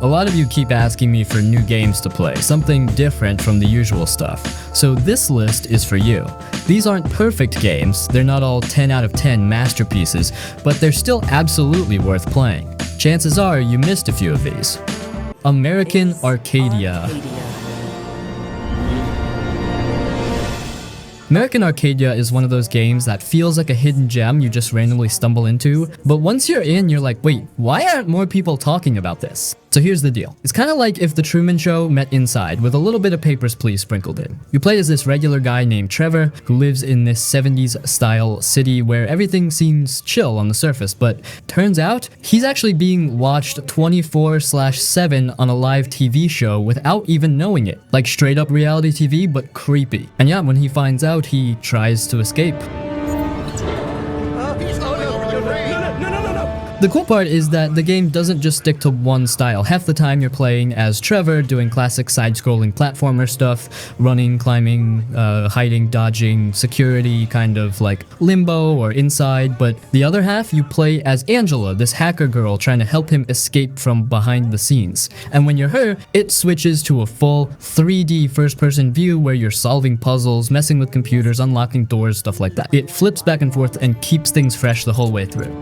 A lot of you keep asking me for new games to play, something different from the usual stuff. So this list is for you. These aren't perfect games, they're not all 10 out of 10 masterpieces, but they're still absolutely worth playing. Chances are you missed a few of these. American Arcadia. American Arcadia is one of those games that feels like a hidden gem you just randomly stumble into, but once you're in, you're like, wait, why aren't more people talking about this? So here's the deal. It's kind of like if The Truman Show met Inside with a little bit of Papers, Please sprinkled in. You play as this regular guy named Trevor who lives in this 70s style city where everything seems chill on the surface, but turns out he's actually being watched 24/7 on a live TV show without even knowing it. Like straight up reality TV, but creepy. And yeah, when he finds out, he tries to escape. The cool part is that the game doesn't just stick to one style. Half the time you're playing as Trevor, doing classic side-scrolling platformer stuff, running, climbing, hiding, dodging, security, kind of like Limbo or Inside, but the other half you play as Angela, this hacker girl trying to help him escape from behind the scenes. And when you're her, it switches to a full 3D first-person view where you're solving puzzles, messing with computers, unlocking doors, stuff like that. It flips back and forth and keeps things fresh the whole way through.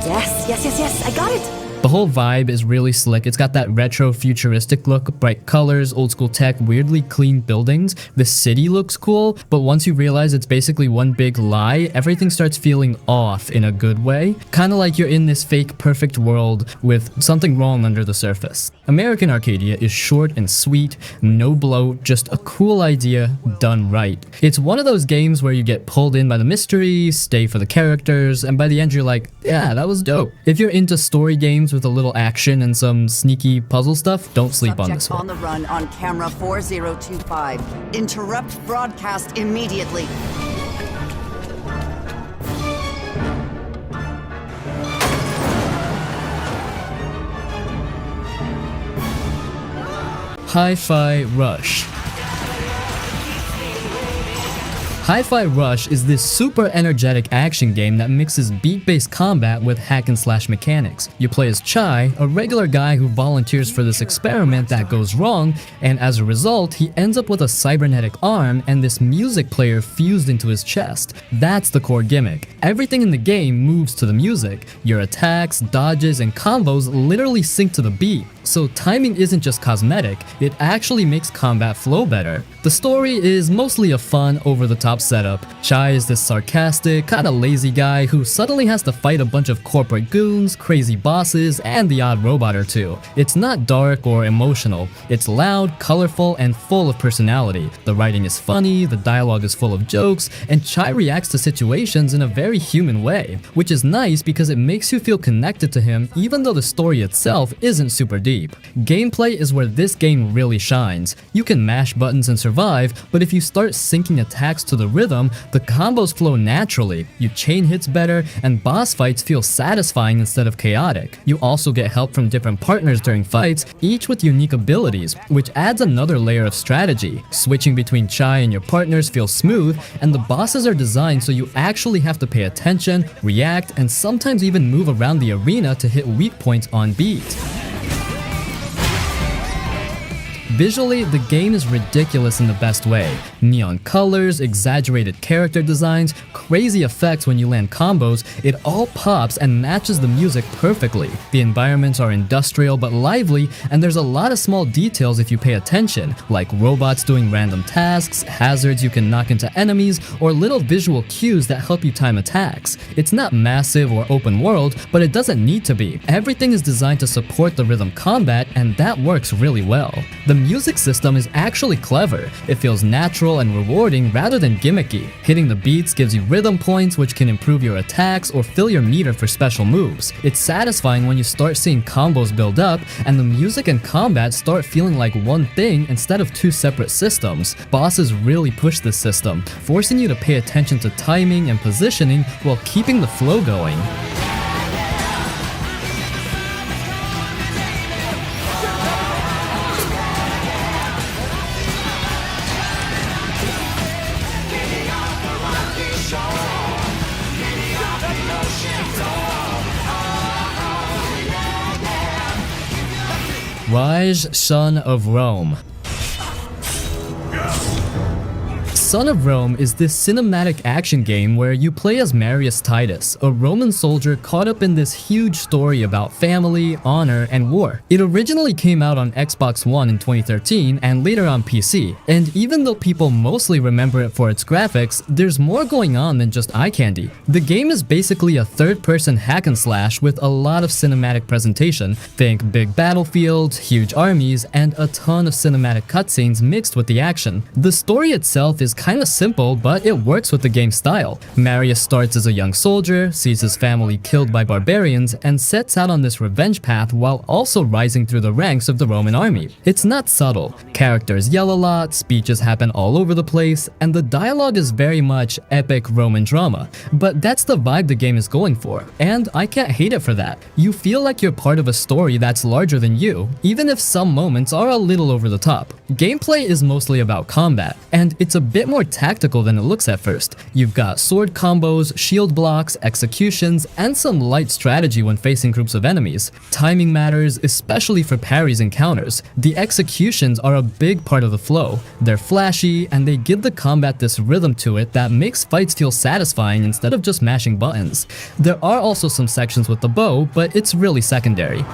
Yes, I got it! The whole vibe is really slick. It's got that retro futuristic look, bright colors, old school tech, weirdly clean buildings. The city looks cool, but once you realize it's basically one big lie, everything starts feeling off in a good way. Kinda like you're in this fake perfect world with something wrong under the surface. American Arcadia is short and sweet, no bloat, just a cool idea done right. It's one of those games where you get pulled in by the mystery, stay for the characters, and by the end you're like, yeah, that was dope. If you're into story games with a little action and some sneaky puzzle stuff, don't sleep on this one. On the run on camera 4025. Interrupt broadcast immediately. Hi-Fi Rush. Hi-Fi Rush is this super energetic action game that mixes beat-based combat with hack-and-slash mechanics. You play as Chai, a regular guy who volunteers for this experiment that goes wrong, and as a result, he ends up with a cybernetic arm and this music player fused into his chest. That's the core gimmick. Everything in the game moves to the music. Your attacks, dodges, and combos literally sync to the beat. So timing isn't just cosmetic, it actually makes combat flow better. The story is mostly a fun, over-the-top setup. Chai is this sarcastic, kinda lazy guy who suddenly has to fight a bunch of corporate goons, crazy bosses, and the odd robot or two. It's not dark or emotional. It's loud, colorful, and full of personality. The writing is funny, the dialogue is full of jokes, and Chai reacts to situations in a very human way, which is nice because it makes you feel connected to him even though the story itself isn't super deep. Gameplay is where this game really shines. You can mash buttons and survive, but if you start syncing attacks to the rhythm, the combos flow naturally. You chain hits better, and boss fights feel satisfying instead of chaotic. You also get help from different partners during fights, each with unique abilities, which adds another layer of strategy. Switching between Chai and your partners feels smooth, and the bosses are designed so you actually have to pay attention, react, and sometimes even move around the arena to hit weak points on beat. Visually, the game is ridiculous in the best way. Neon colors, exaggerated character designs, crazy effects when you land combos, it all pops and matches the music perfectly. The environments are industrial but lively, and there's a lot of small details if you pay attention, like robots doing random tasks, hazards you can knock into enemies, or little visual cues that help you time attacks. It's not massive or open world, but it doesn't need to be. Everything is designed to support the rhythm combat, and that works really well. The music system is actually clever. It feels natural and rewarding rather than gimmicky. Hitting the beats gives you rhythm points which can improve your attacks or fill your meter for special moves. It's satisfying when you start seeing combos build up and the music and combat start feeling like one thing instead of two separate systems. Bosses really push this system, forcing you to pay attention to timing and positioning while keeping the flow going. Ryse, Son of Rome. Son of Rome is this cinematic action game where you play as Marius Titus, a Roman soldier caught up in this huge story about family, honor, and war. It originally came out on Xbox One in 2013 and later on PC, and even though people mostly remember it for its graphics, there's more going on than just eye candy. The game is basically a third-person hack and slash with a lot of cinematic presentation. Think big battlefields, huge armies, and a ton of cinematic cutscenes mixed with the action. The story itself is kinda simple, but it works with the game's style. Marius starts as a young soldier, sees his family killed by barbarians, and sets out on this revenge path while also rising through the ranks of the Roman army. It's not subtle. Characters yell a lot, speeches happen all over the place, and the dialogue is very much epic Roman drama. But that's the vibe the game is going for, and I can't hate it for that. You feel like you're part of a story that's larger than you, even if some moments are a little over the top. Gameplay is mostly about combat, and it's a bit more tactical than it looks at first. You've got sword combos, shield blocks, executions, and some light strategy when facing groups of enemies. Timing matters, especially for parries and counters. The executions are a big part of the flow. They're flashy, and they give the combat this rhythm to it that makes fights feel satisfying instead of just mashing buttons. There are also some sections with the bow, but it's really secondary.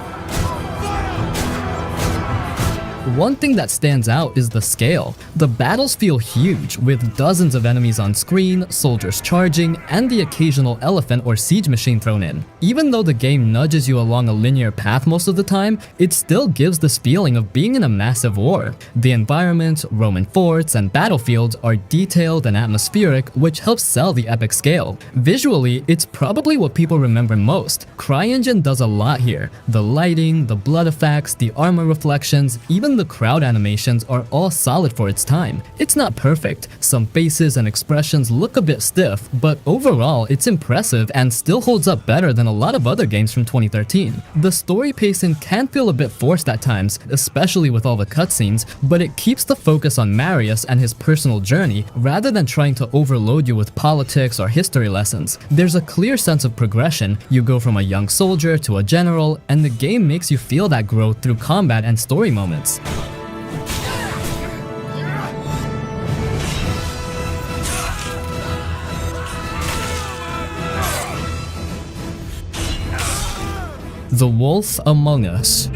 One thing that stands out is the scale. The battles feel huge, with dozens of enemies on screen, soldiers charging, and the occasional elephant or siege machine thrown in. Even though the game nudges you along a linear path most of the time, it still gives this feeling of being in a massive war. The environment, Roman forts, and battlefields are detailed and atmospheric, which helps sell the epic scale. Visually, it's probably what people remember most. CryEngine does a lot here. The lighting, the blood effects, the armor reflections, even the crowd animations are all solid for its time. It's not perfect. Some faces and expressions look a bit stiff, but overall it's impressive and still holds up better than a lot of other games from 2013. The story pacing can feel a bit forced at times, especially with all the cutscenes, but it keeps the focus on Marius and his personal journey rather than trying to overload you with politics or history lessons. There's a clear sense of progression. You go from a young soldier to a general, and the game makes you feel that growth through combat and story moments. The Wolf Among Us.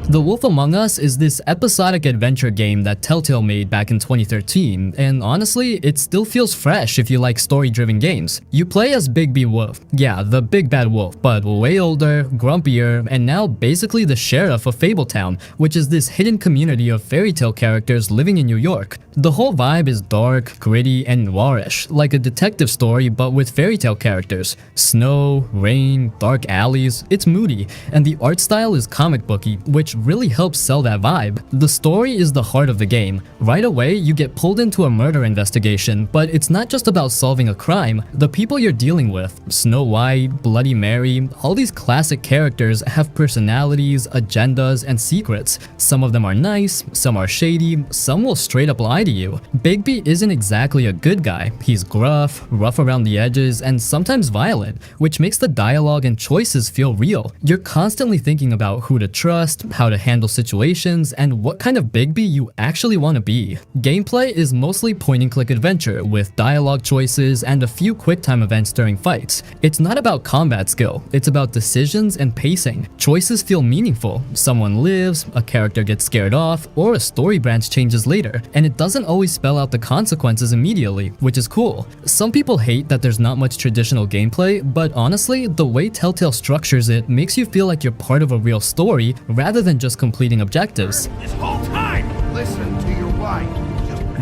The Wolf Among Us is this episodic adventure game that Telltale made back in 2013, and honestly, it still feels fresh if you like story-driven games. You play as Big B Wolf, yeah, the big bad wolf, but way older, grumpier, and now basically the sheriff of Fabletown, which is this hidden community of fairy tale characters living in New York. The whole vibe is dark, gritty, and noirish, like a detective story but with fairy tale characters. Snow, rain, dark alleys, it's moody, and the art style is comic booky, which really helps sell that vibe. The story is the heart of the game. Right away, you get pulled into a murder investigation, but it's not just about solving a crime. The people you're dealing with, Snow White, Bloody Mary, all these classic characters have personalities, agendas, and secrets. Some of them are nice, some are shady, some will straight up lie to you. Bigby isn't exactly a good guy. He's gruff, rough around the edges, and sometimes violent, which makes the dialogue and choices feel real. You're constantly thinking about who to trust, how to handle situations, and what kind of Bigby you actually want to be. Gameplay is mostly point-and-click adventure with dialogue choices and a few quick-time events during fights. It's not about combat skill, it's about decisions and pacing. Choices feel meaningful. Someone lives, a character gets scared off, or a story branch changes later, and it doesn't always spell out the consequences immediately, which is cool. Some people hate that there's not much traditional gameplay, but honestly, the way Telltale structures it makes you feel like you're part of a real story rather than just completing objectives. This whole time! Listen to your wife.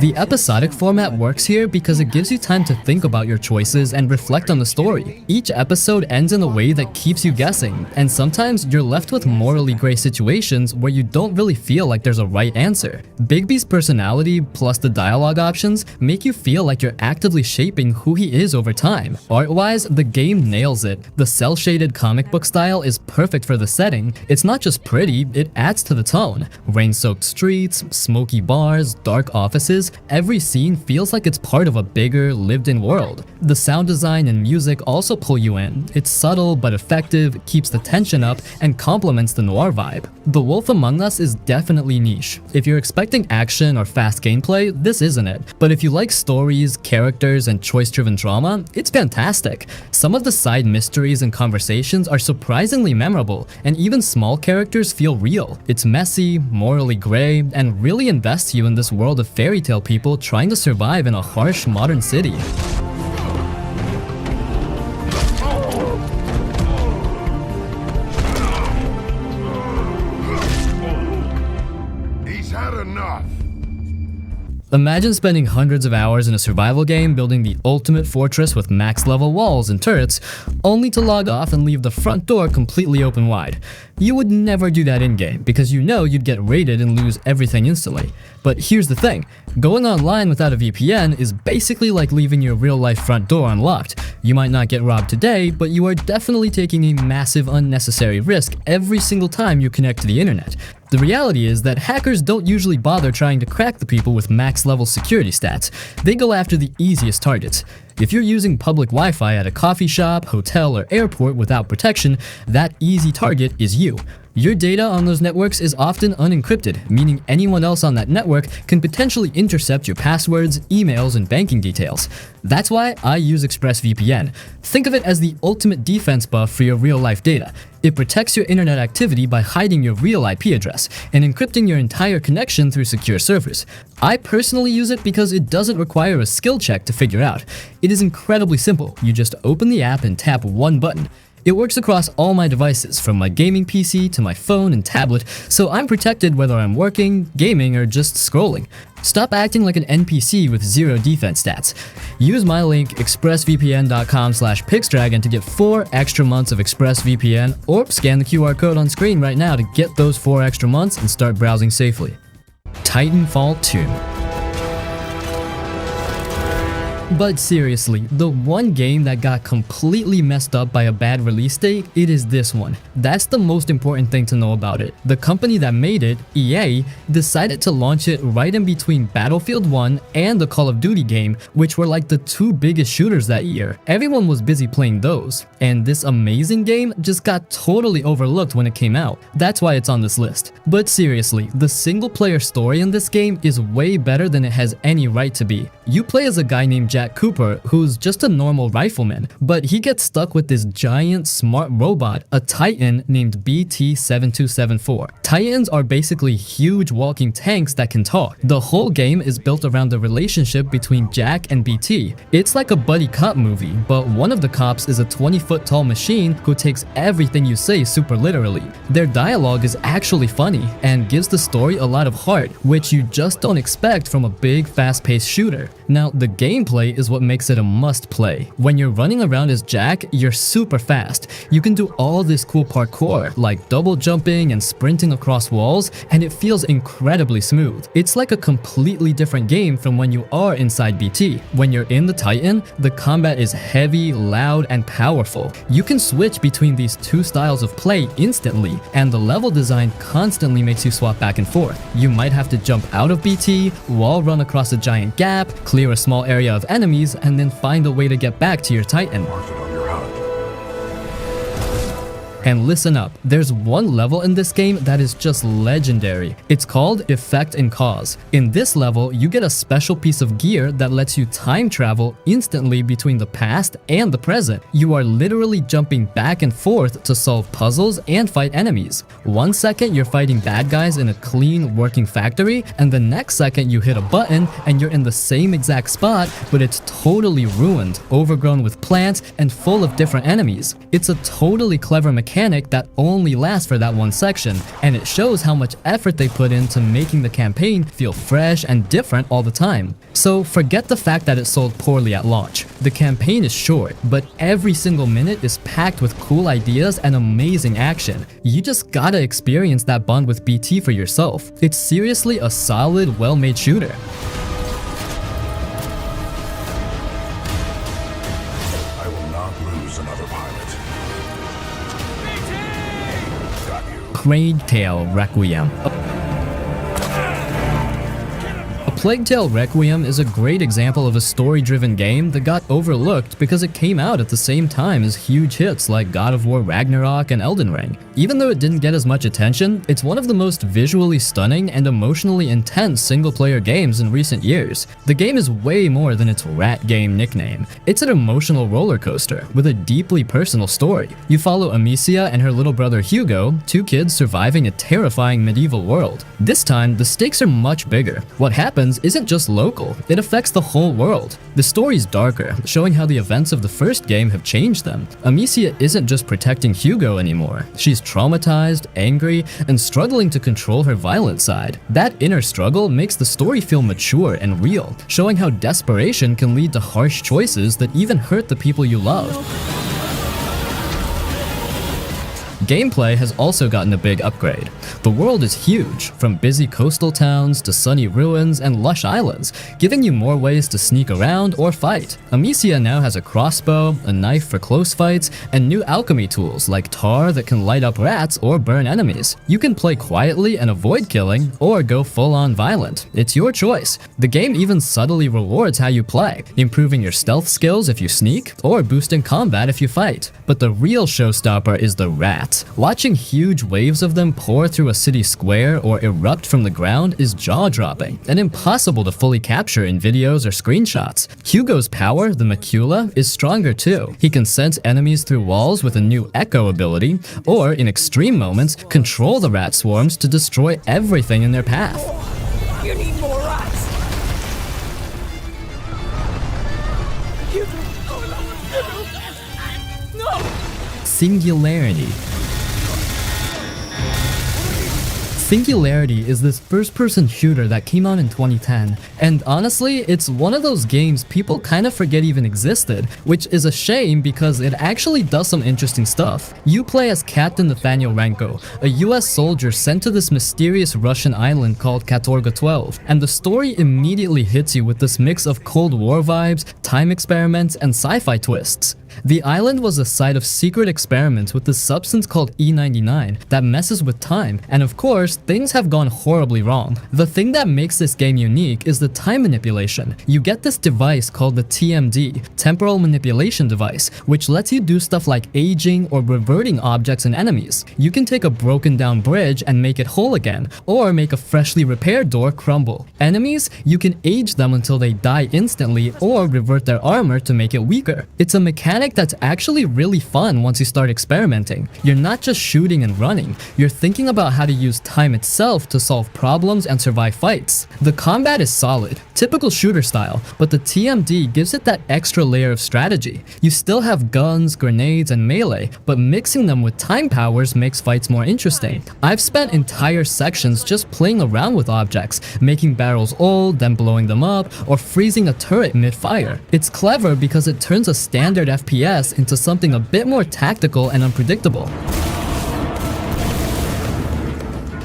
The episodic format works here because it gives you time to think about your choices and reflect on the story. Each episode ends in a way that keeps you guessing, and sometimes you're left with morally gray situations where you don't really feel like there's a right answer. Bigby's personality plus the dialogue options make you feel like you're actively shaping who he is over time. Art-wise, the game nails it. The cel-shaded comic book style is perfect for the setting. It's not just pretty, it adds to the tone. Rain-soaked streets, smoky bars, dark offices, games, every scene feels like it's part of a bigger, lived-in world. The sound design and music also pull you in. It's subtle but effective, keeps the tension up, and complements the noir vibe. The Wolf Among Us is definitely niche. If you're expecting action or fast gameplay, this isn't it. But if you like stories, characters, and choice-driven drama, it's fantastic. Some of the side mysteries and conversations are surprisingly memorable, and even small characters feel real. It's messy, morally gray, and really invests you in this world of fairy tale people trying to survive in a harsh modern city. He's had enough. Imagine spending hundreds of hours in a survival game building the ultimate fortress with max level walls and turrets, only to log off and leave the front door completely open wide. You would never do that in-game because you know you'd get raided and lose everything instantly. But here's the thing, going online without a VPN is basically like leaving your real-life front door unlocked. You might not get robbed today, but you are definitely taking a massive unnecessary risk every single time you connect to the internet. The reality is that hackers don't usually bother trying to crack the people with max level security stats. They go after the easiest targets. If you're using public Wi-Fi at a coffee shop, hotel, or airport without protection, that easy target is you. Your data on those networks is often unencrypted, meaning anyone else on that network can potentially intercept your passwords, emails, and banking details. That's why I use ExpressVPN. Think of it as the ultimate defense buff for your real-life data. It protects your internet activity by hiding your real IP address and encrypting your entire connection through secure servers. I personally use it because it doesn't require a skill check to figure out. It is incredibly simple. You just open the app and tap one button. It works across all my devices, from my gaming PC to my phone and tablet, so I'm protected whether I'm working, gaming, or just scrolling. Stop acting like an NPC with zero defense stats. Use my link expressvpn.com/pixdragon to get 4 extra months of ExpressVPN, or scan the QR code on screen right now to get those 4 extra months and start browsing safely. Titanfall 2. But seriously, the one game that got completely messed up by a bad release date, it is this one. That's the most important thing to know about it. The company that made it, EA, decided to launch it right in between Battlefield 1 and the Call of Duty game, which were like the 2 biggest shooters that year. Everyone was busy playing those, and this amazing game just got totally overlooked when it came out. That's why it's on this list. But seriously, the single-player story in this game is way better than it has any right to be. You play as a guy named Jack Cooper, who's just a normal rifleman, but he gets stuck with this giant smart robot, a Titan named BT-7274. Titans are basically huge walking tanks that can talk. The whole game is built around the relationship between Jack and BT. It's like a buddy cop movie, but one of the cops is a 20-foot tall machine who takes everything you say super literally. Their dialogue is actually funny and gives the story a lot of heart, which you just don't expect from a big, fast-paced shooter. Now, the gameplay is what makes it a must-play. When you're running around as Jack, you're super fast. You can do all this cool parkour, like double jumping and sprinting across walls, and it feels incredibly smooth. It's like a completely different game from when you are inside BT. When you're in the Titan, the combat is heavy, loud, and powerful. You can switch between these 2 styles of play instantly, and the level design constantly makes you swap back and forth. You might have to jump out of BT, wall run across a giant gap, clear a small area of enemies, and then find a way to get back to your Titan. And listen up, there's one level in this game that is just legendary. It's called Effect and Cause. In this level, you get a special piece of gear that lets you time travel instantly between the past and the present. You are literally jumping back and forth to solve puzzles and fight enemies. 1 second you're fighting bad guys in a clean, working factory, and the next second you hit a button and you're in the same exact spot, but it's totally ruined, overgrown with plants, and full of different enemies. It's a totally clever mechanic that only lasts for that one section, and it shows how much effort they put into making the campaign feel fresh and different all the time. So forget the fact that it sold poorly at launch. The campaign is short, but every single minute is packed with cool ideas and amazing action. You just gotta experience that bond with BT for yourself. It's seriously a solid, well-made shooter. I will not lose another pilot. Plague Tale Requiem. A Plague Tale Requiem is a great example of a story-driven game that got overlooked because it came out at the same time as huge hits like God of War Ragnarok and Elden Ring. Even though it didn't get as much attention, it's one of the most visually stunning and emotionally intense single-player games in recent years. The game is way more than its rat game nickname. It's an emotional roller coaster with a deeply personal story. You follow Amicia and her little brother Hugo, two kids surviving a terrifying medieval world. This time, the stakes are much bigger. What happens isn't just local, it affects the whole world. The story's darker, showing how the events of the first game have changed them. Amicia isn't just protecting Hugo anymore. She's traumatized, angry, and struggling to control her violent side. That inner struggle makes the story feel mature and real, showing how desperation can lead to harsh choices that even hurt the people you love. Gameplay has also gotten a big upgrade. The world is huge, from busy coastal towns to sunny ruins and lush islands, giving you more ways to sneak around or fight. Amicia now has a crossbow, a knife for close fights, and new alchemy tools like tar that can light up rats or burn enemies. You can play quietly and avoid killing, or go full-on violent. It's your choice. The game even subtly rewards how you play, improving your stealth skills if you sneak, or boosting combat if you fight. But the real showstopper is the rats. Watching huge waves of them pour through a city square or erupt from the ground is jaw-dropping and impossible to fully capture in videos or screenshots. Hugo's power, the macula, is stronger too. He can sense enemies through walls with a new echo ability, or in extreme moments, control the rat swarms to destroy everything in their path. You need more rats! No! Singularity. Singularity is this first-person shooter that came out in 2010, and honestly, it's one of those games people kind of forget even existed, which is a shame because it actually does some interesting stuff. You play as Captain Nathaniel Renko, a US soldier sent to this mysterious Russian island called Katorga 12, and the story immediately hits you with this mix of Cold War vibes, time experiments, and sci-fi twists. The island was the site of secret experiments with this substance called E99 that messes with time, and of course, things have gone horribly wrong. The thing that makes this game unique is the time manipulation. You get this device called the TMD, Temporal Manipulation Device, which lets you do stuff like aging or reverting objects and enemies. You can take a broken down bridge and make it whole again, or make a freshly repaired door crumble. Enemies, you can age them until they die instantly or revert their armor to make it weaker. It's a mechanic that's actually really fun once you start experimenting. You're not just shooting and running, you're thinking about how to use time itself to solve problems and survive fights. The combat is solid, typical shooter style, but the TMD gives it that extra layer of strategy. You still have guns, grenades, and melee, but mixing them with time powers makes fights more interesting. I've spent entire sections just playing around with objects, making barrels old, then blowing them up, or freezing a turret mid-fire. It's clever because it turns a standard FPS into something a bit more tactical and unpredictable.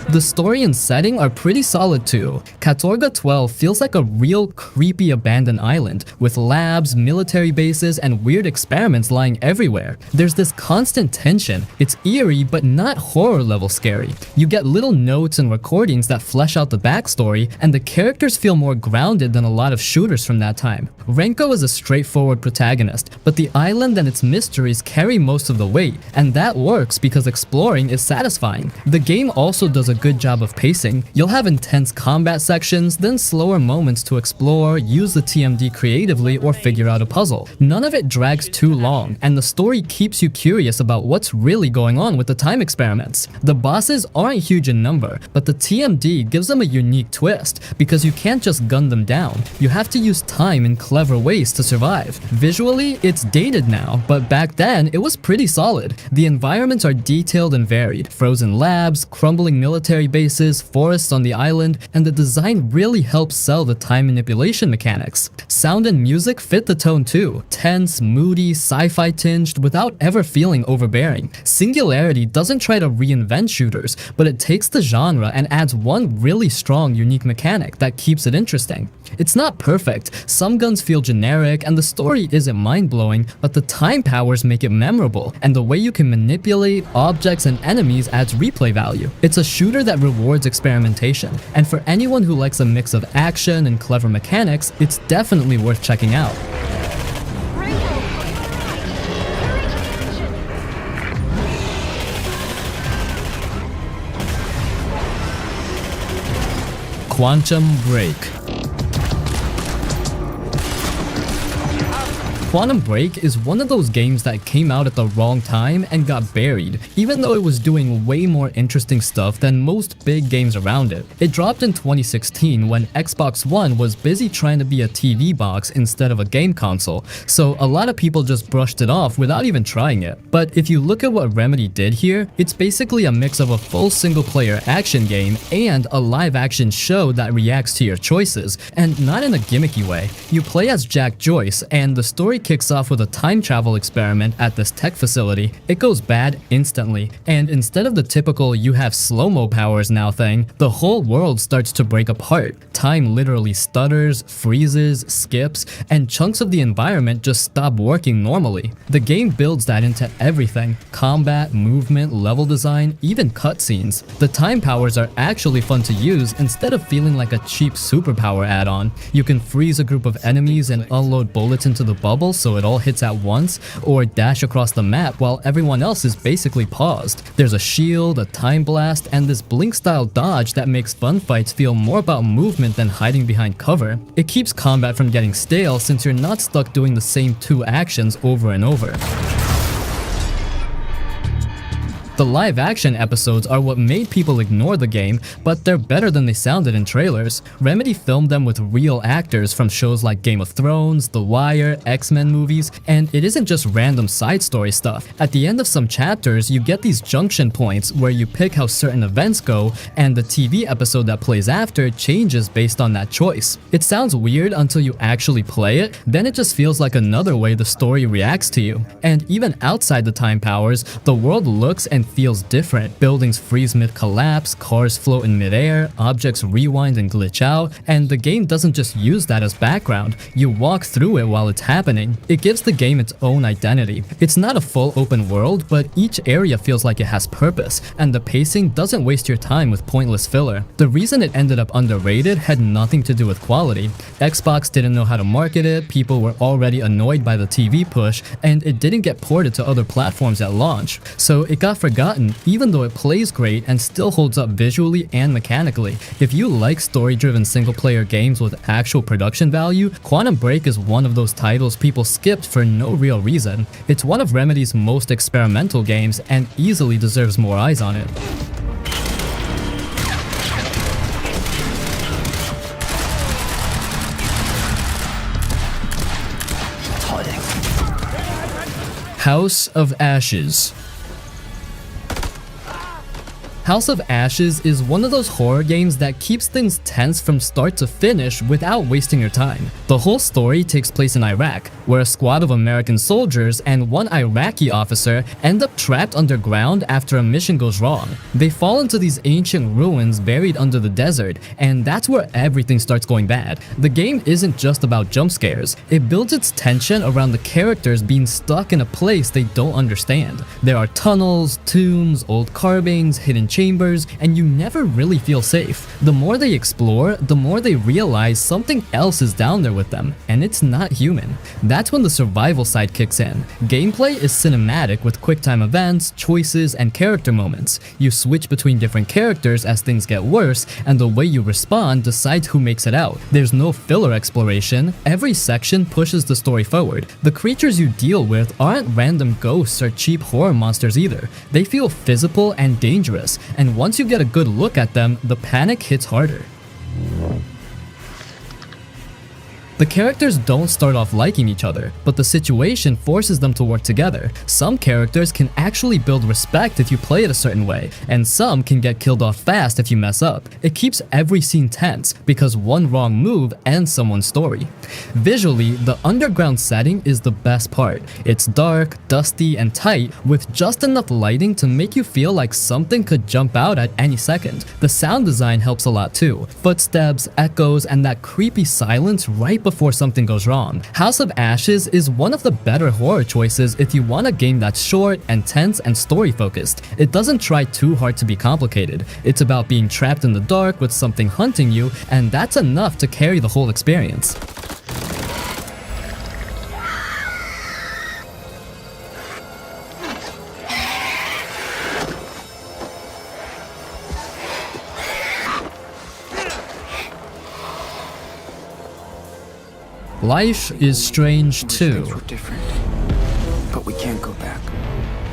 The story and setting are pretty solid too. Katorga 12 feels like a real creepy abandoned island, with labs, military bases, and weird experiments lying everywhere. There's this constant tension. It's eerie but not horror level scary. You get little notes and recordings that flesh out the backstory, and the characters feel more grounded than a lot of shooters from that time. Renko is a straightforward protagonist, but the island and its mysteries carry most of the weight, and that works because exploring is satisfying. The game also does a good job of pacing. You'll have intense combat sections, then slower moments to explore, use the TMD creatively, or figure out a puzzle. None of it drags too long, and the story keeps you curious about what's really going on with the time experiments. The bosses aren't huge in number, but the TMD gives them a unique twist, because you can't just gun them down. You have to use time in clever ways to survive. Visually, it's dated now, but back then, it was pretty solid. The environments are detailed and varied. Frozen labs, crumbling military bases, forests on the island, and the design really helps sell the time manipulation mechanics. Sound and music fit the tone too. Tense, moody, sci-fi tinged without ever feeling overbearing. Singularity doesn't try to reinvent shooters, but it takes the genre and adds one really strong, unique mechanic that keeps it interesting. It's not perfect, some guns feel generic, and the story isn't mind-blowing, but the time powers make it memorable, and the way you can manipulate objects and enemies adds replay value. It's a shooter shooter that rewards experimentation, and for anyone who likes a mix of action and clever mechanics, it's definitely worth checking out. Quantum Break. Quantum Break is one of those games that came out at the wrong time and got buried, even though it was doing way more interesting stuff than most big games around it. It dropped in 2016 when Xbox One was busy trying to be a TV box instead of a game console, so a lot of people just brushed it off without even trying it. But if you look at what Remedy did here, it's basically a mix of a full single-player action game and a live-action show that reacts to your choices, and not in a gimmicky way. You play as Jack Joyce, and the story kicks off with a time travel experiment at this tech facility. It goes bad instantly, and instead of the typical "you have slow-mo powers now" thing, the whole world starts to break apart. Time literally stutters, freezes, skips, and chunks of the environment just stop working normally. The game builds that into everything: combat, movement, level design, even cutscenes. The time powers are actually fun to use instead of feeling like a cheap superpower add-on. You can freeze a group of enemies and unload bullets into the bubble so it all hits at once, or dash across the map while everyone else is basically paused. There's a shield, a time blast, and this blink-style dodge that makes fun fights feel more about movement than hiding behind cover. It keeps combat from getting stale since you're not stuck doing the same two actions over and over. The live-action episodes are what made people ignore the game, but they're better than they sounded in trailers. Remedy filmed them with real actors from shows like Game of Thrones, The Wire, X-Men movies, and it isn't just random side story stuff. At the end of some chapters, you get these junction points where you pick how certain events go, and the TV episode that plays after changes based on that choice. It sounds weird until you actually play it, then it just feels like another way the story reacts to you. And even outside the time powers, the world looks and feels different. Buildings freeze mid-collapse, cars float in midair, objects rewind and glitch out, and the game doesn't just use that as background. You walk through it while it's happening. It gives the game its own identity. It's not a full open world, but each area feels like it has purpose, and the pacing doesn't waste your time with pointless filler. The reason it ended up underrated had nothing to do with quality. Xbox didn't know how to market it, people were already annoyed by the TV push, and it didn't get ported to other platforms at launch. So it got forgotten even though it plays great and still holds up visually and mechanically. If you like story-driven single-player games with actual production value, Quantum Break is one of those titles people skipped for no real reason. It's one of Remedy's most experimental games and easily deserves more eyes on it. House of Ashes. House of Ashes is one of those horror games that keeps things tense from start to finish without wasting your time. The whole story takes place in Iraq, where a squad of American soldiers and one Iraqi officer end up trapped underground after a mission goes wrong. They fall into these ancient ruins buried under the desert, and that's where everything starts going bad. The game isn't just about jump scares. It builds its tension around the characters being stuck in a place they don't understand. There are tunnels, tombs, old carvings, hidden chambers, and you never really feel safe. The more they explore, the more they realize something else is down there with them, and it's not human. That's when the survival side kicks in. Gameplay is cinematic with quick-time events, choices, and character moments. You switch between different characters as things get worse, and the way you respond decides who makes it out. There's no filler exploration. Every section pushes the story forward. The creatures you deal with aren't random ghosts or cheap horror monsters either. They feel physical and dangerous, and once you get a good look at them, the panic hits harder. The characters don't start off liking each other, but the situation forces them to work together. Some characters can actually build respect if you play it a certain way, and some can get killed off fast if you mess up. It keeps every scene tense, because one wrong move ends someone's story. Visually, the underground setting is the best part. It's dark, dusty, and tight, with just enough lighting to make you feel like something could jump out at any second. The sound design helps a lot too. Footsteps, echoes, and that creepy silence right before something goes wrong. House of Ashes is one of the better horror choices if you want a game that's short and tense and story focused. It doesn't try too hard to be complicated. It's about being trapped in the dark with something hunting you, and that's enough to carry the whole experience. Life is Strange 2. Things were different, but we can't go back.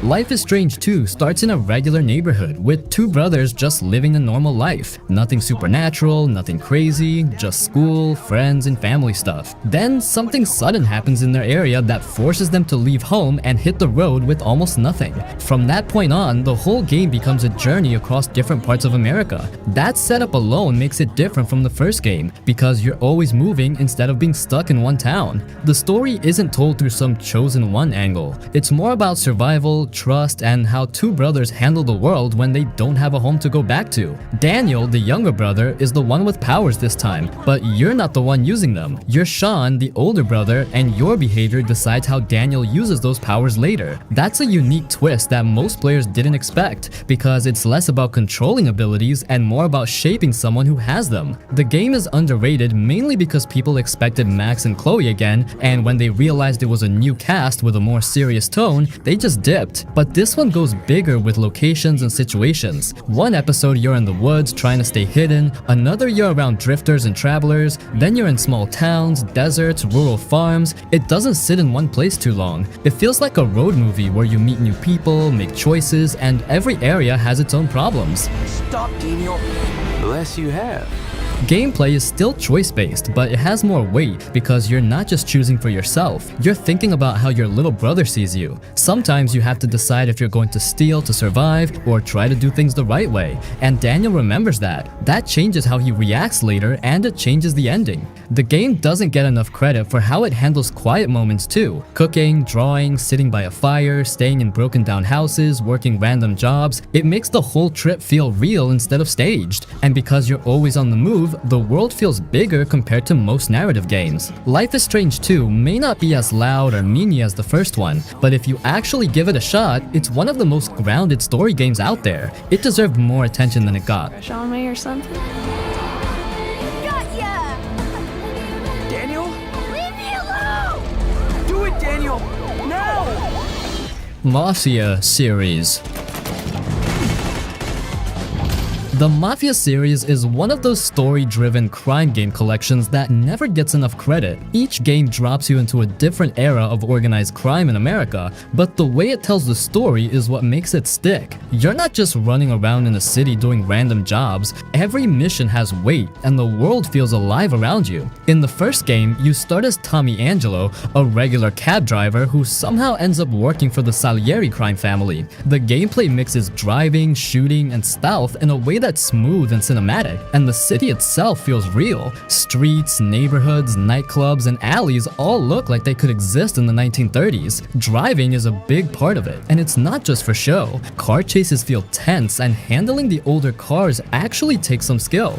Life is Strange 2 starts in a regular neighborhood with two brothers just living a normal life. Nothing supernatural, nothing crazy, just school, friends, and family stuff. Then something sudden happens in their area that forces them to leave home and hit the road with almost nothing. From that point on, the whole game becomes a journey across different parts of America. That setup alone makes it different from the first game, because you're always moving instead of being stuck in one town. The story isn't told through some chosen one angle. It's more about survival, trust, and how two brothers handle the world when they don't have a home to go back to. Daniel, the younger brother, is the one with powers this time, but you're not the one using them. You're Sean, the older brother, and your behavior decides how Daniel uses those powers later. That's a unique twist that most players didn't expect, because it's less about controlling abilities and more about shaping someone who has them. The game is underrated mainly because people expected Max and Chloe again, and when they realized it was a new cast with a more serious tone, they just dipped. But this one goes bigger with locations and situations. One episode you're in the woods trying to stay hidden, another you're around drifters and travelers, then you're in small towns, deserts, rural farms. It doesn't sit in one place too long. It feels like a road movie where you meet new people, make choices, and every area has its own problems. Stop, Daniel. Bless you have. Gameplay is still choice-based, but it has more weight because you're not just choosing for yourself. You're thinking about how your little brother sees you. Sometimes you have to decide if you're going to steal to survive or try to do things the right way, and Daniel remembers that. That changes how he reacts later, and it changes the ending. The game doesn't get enough credit for how it handles quiet moments too. Cooking, drawing, sitting by a fire, staying in broken down houses, working random jobs. It makes the whole trip feel real instead of staged. And because you're always on the move, the world feels bigger compared to most narrative games. Life is Strange 2 may not be as loud or meany as the first one, but if you actually give it a shot, it's one of the most grounded story games out there. It deserved more attention than it got. On me or something? Got ya! Daniel? Leave me alone! Do it, Daniel! Now! Mafia Series. The Mafia series is one of those story-driven crime game collections that never gets enough credit. Each game drops you into a different era of organized crime in America, but the way it tells the story is what makes it stick. You're not just running around in a city doing random jobs. Every mission has weight, and the world feels alive around you. In the first game, you start as Tommy Angelo, a regular cab driver who somehow ends up working for the Salieri crime family. The gameplay mixes driving, shooting, and stealth in a way that's smooth and cinematic, and the city itself feels real. Streets, neighborhoods, nightclubs, and alleys all look like they could exist in the 1930s. Driving is a big part of it, and it's not just for show. Car chases feel tense, and handling the older cars actually takes some skill.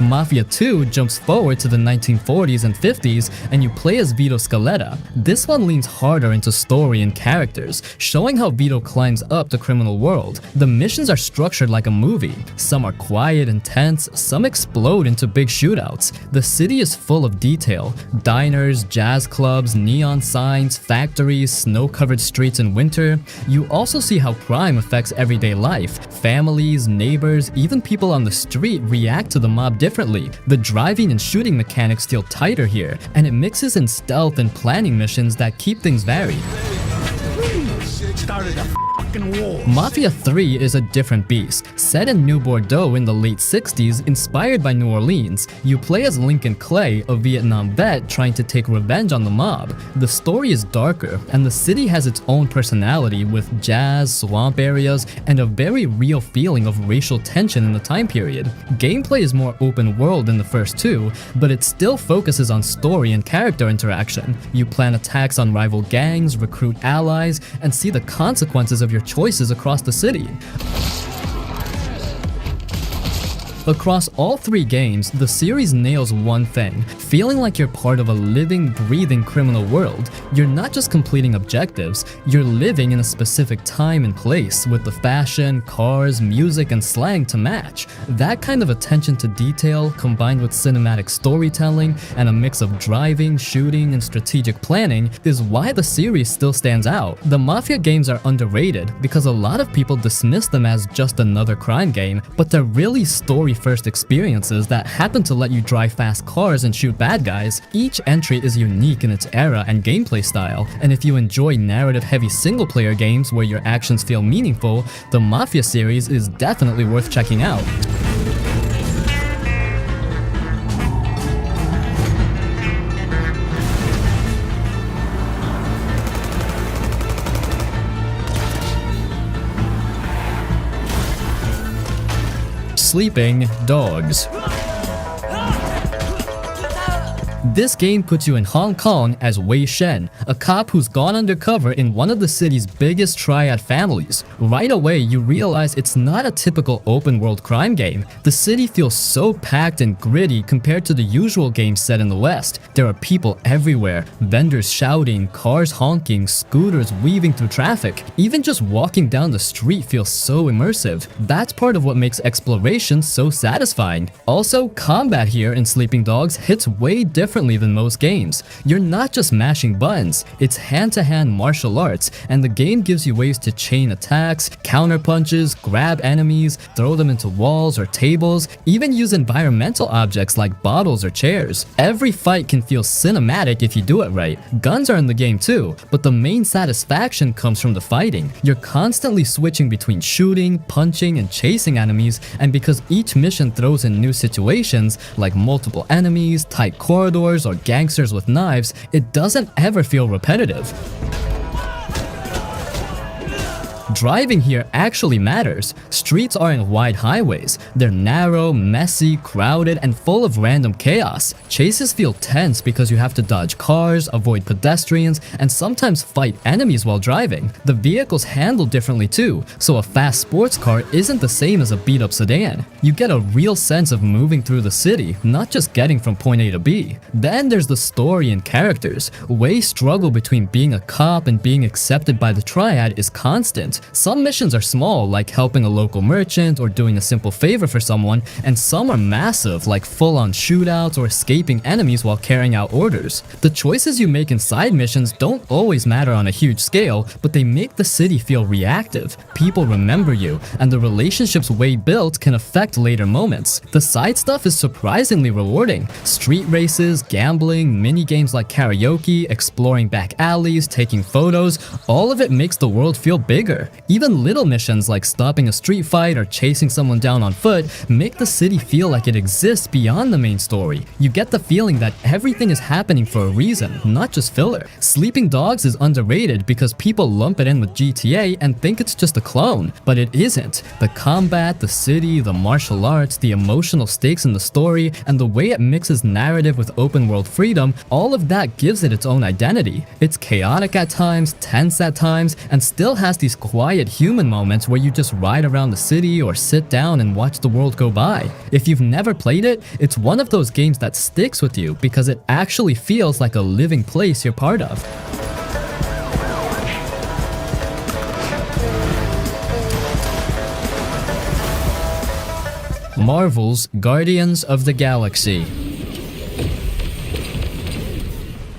Mafia 2 jumps forward to the 1940s and 50s, and you play as Vito Scaletta. This one leans harder into story and characters, showing how Vito climbs up the criminal world. The missions are structured like a movie. Some are quiet and tense, some explode into big shootouts. The city is full of detail. Diners, jazz clubs, neon signs, factories, snow-covered streets in winter. You also see how crime affects everyday life. Families, neighbors, even people on the street react to the mob differently. The driving and shooting mechanics feel tighter here, and it mixes in stealth and planning missions that keep things varied. Started a fucking war. Mafia 3 is a different beast. Set in New Bordeaux in the late 60s, inspired by New Orleans, you play as Lincoln Clay, a Vietnam vet trying to take revenge on the mob. The story is darker, and the city has its own personality with jazz, swamp areas, and a very real feeling of racial tension in the time period. Gameplay is more open world than the first two, but it still focuses on story and character interaction. You plan attacks on rival gangs, recruit allies, and see the consequences of your choices across the city. Across all 3 games, the series nails one thing: feeling like you're part of a living, breathing criminal world. You're not just completing objectives, you're living in a specific time and place with the fashion, cars, music, and slang to match. That kind of attention to detail, combined with cinematic storytelling and a mix of driving, shooting, and strategic planning, is why the series still stands out. The Mafia games are underrated because a lot of people dismiss them as just another crime game, but they're really story-first experiences that happen to let you drive fast cars and shoot bad guys. Each entry is unique in its era and gameplay style, and if you enjoy narrative-heavy single-player games where your actions feel meaningful, the Mafia series is definitely worth checking out. Sleeping Dogs. This game puts you in Hong Kong as Wei Shen, a cop who's gone undercover in one of the city's biggest triad families. Right away, you realize it's not a typical open-world crime game. The city feels so packed and gritty compared to the usual games set in the West. There are people everywhere, vendors shouting, cars honking, scooters weaving through traffic. Even just walking down the street feels so immersive. That's part of what makes exploration so satisfying. Also, combat here in Sleeping Dogs hits way differently than most games. You're not just mashing buttons, it's hand-to-hand martial arts, and the game gives you ways to chain attacks, counter punches, grab enemies, throw them into walls or tables, even use environmental objects like bottles or chairs. Every fight can feel cinematic if you do it right. Guns are in the game too, but the main satisfaction comes from the fighting. You're constantly switching between shooting, punching, and chasing enemies, and because each mission throws in new situations, like multiple enemies, tight corridors, or gangsters with knives, it doesn't ever feel repetitive. Driving here actually matters. Streets aren't wide highways. They're narrow, messy, crowded, and full of random chaos. Chases feel tense because you have to dodge cars, avoid pedestrians, and sometimes fight enemies while driving. The vehicles handle differently too, so a fast sports car isn't the same as a beat-up sedan. You get a real sense of moving through the city, not just getting from point A to B. Then there's the story and characters. Wei's struggle between being a cop and being accepted by the Triad is constant. Some missions are small, like helping a local merchant or doing a simple favor for someone, and some are massive, like full-on shootouts or escaping enemies while carrying out orders. The choices you make in side missions don't always matter on a huge scale, but they make the city feel reactive. People remember you, and the relationships Wei built can affect later moments. The side stuff is surprisingly rewarding. Street races, gambling, mini-games like karaoke, exploring back alleys, taking photos, all of it makes the world feel bigger. Even little missions like stopping a street fight or chasing someone down on foot make the city feel like it exists beyond the main story. You get the feeling that everything is happening for a reason, not just filler. Sleeping Dogs is underrated because people lump it in with GTA and think it's just a clone, but it isn't. The combat, the city, the martial arts, the emotional stakes in the story, and the way it mixes narrative with open world freedom, all of that gives it its own identity. It's chaotic at times, tense at times, and still has these quiet human moments where you just ride around the city or sit down and watch the world go by. If you've never played it, it's one of those games that sticks with you because it actually feels like a living place you're part of. Marvel's Guardians of the Galaxy.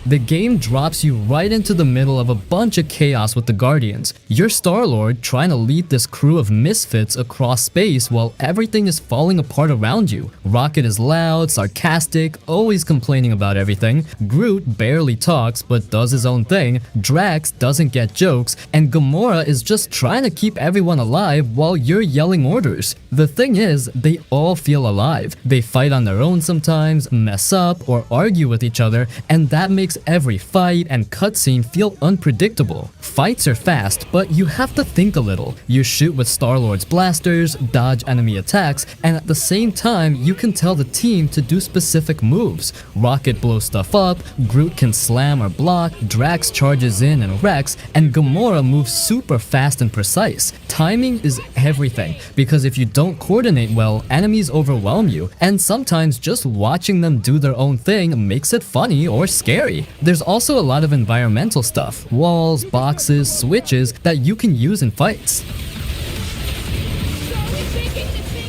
The game drops you right into the middle of a bunch of chaos with the Guardians. You're Star-Lord trying to lead this crew of misfits across space while everything is falling apart around you. Rocket is loud, sarcastic, always complaining about everything. Groot barely talks but does his own thing. Drax doesn't get jokes, and Gamora is just trying to keep everyone alive while you're yelling orders. The thing is, they all feel alive. They fight on their own sometimes, mess up, or argue with each other, and that makes makes every fight and cutscene feel unpredictable. Fights are fast, but you have to think a little. You shoot with Star-Lord's blasters, dodge enemy attacks, and at the same time, you can tell the team to do specific moves. Rocket blows stuff up, Groot can slam or block, Drax charges in and wrecks, and Gamora moves super fast and precise. Timing is everything, because if you don't coordinate well, enemies overwhelm you, and sometimes just watching them do their own thing makes it funny or scary. There's also a lot of environmental stuff, walls, boxes, switches that you can use in fights.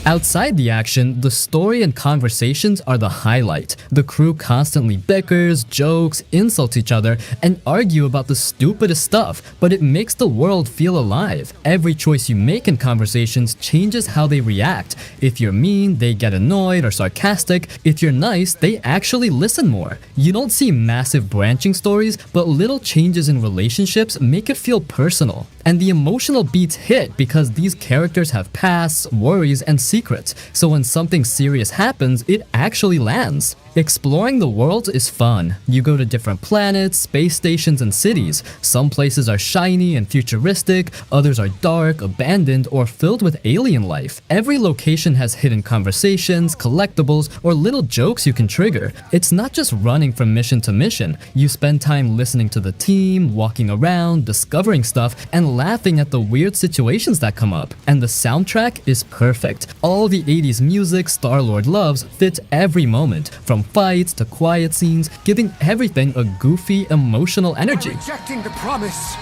Outside the action, the story and conversations are the highlight. The crew constantly bickers, jokes, insults each other, and argue about the stupidest stuff, but it makes the world feel alive. Every choice you make in conversations changes how they react. If you're mean, they get annoyed or sarcastic. If you're nice, they actually listen more. You don't see massive branching stories, but little changes in relationships make it feel personal. And the emotional beats hit because these characters have pasts, worries, and secrets, so when something serious happens, it actually lands. Exploring the world is fun. You go to different planets, space stations, and cities. Some places are shiny and futuristic, others are dark, abandoned, or filled with alien life. Every location has hidden conversations, collectibles, or little jokes you can trigger. It's not just running from mission to mission. You spend time listening to the team, walking around, discovering stuff, and laughing at the weird situations that come up. And the soundtrack is perfect. All the 80s music Star-Lord loves fits every moment, from fights to quiet scenes, giving everything a goofy, emotional energy. Rejecting the promise,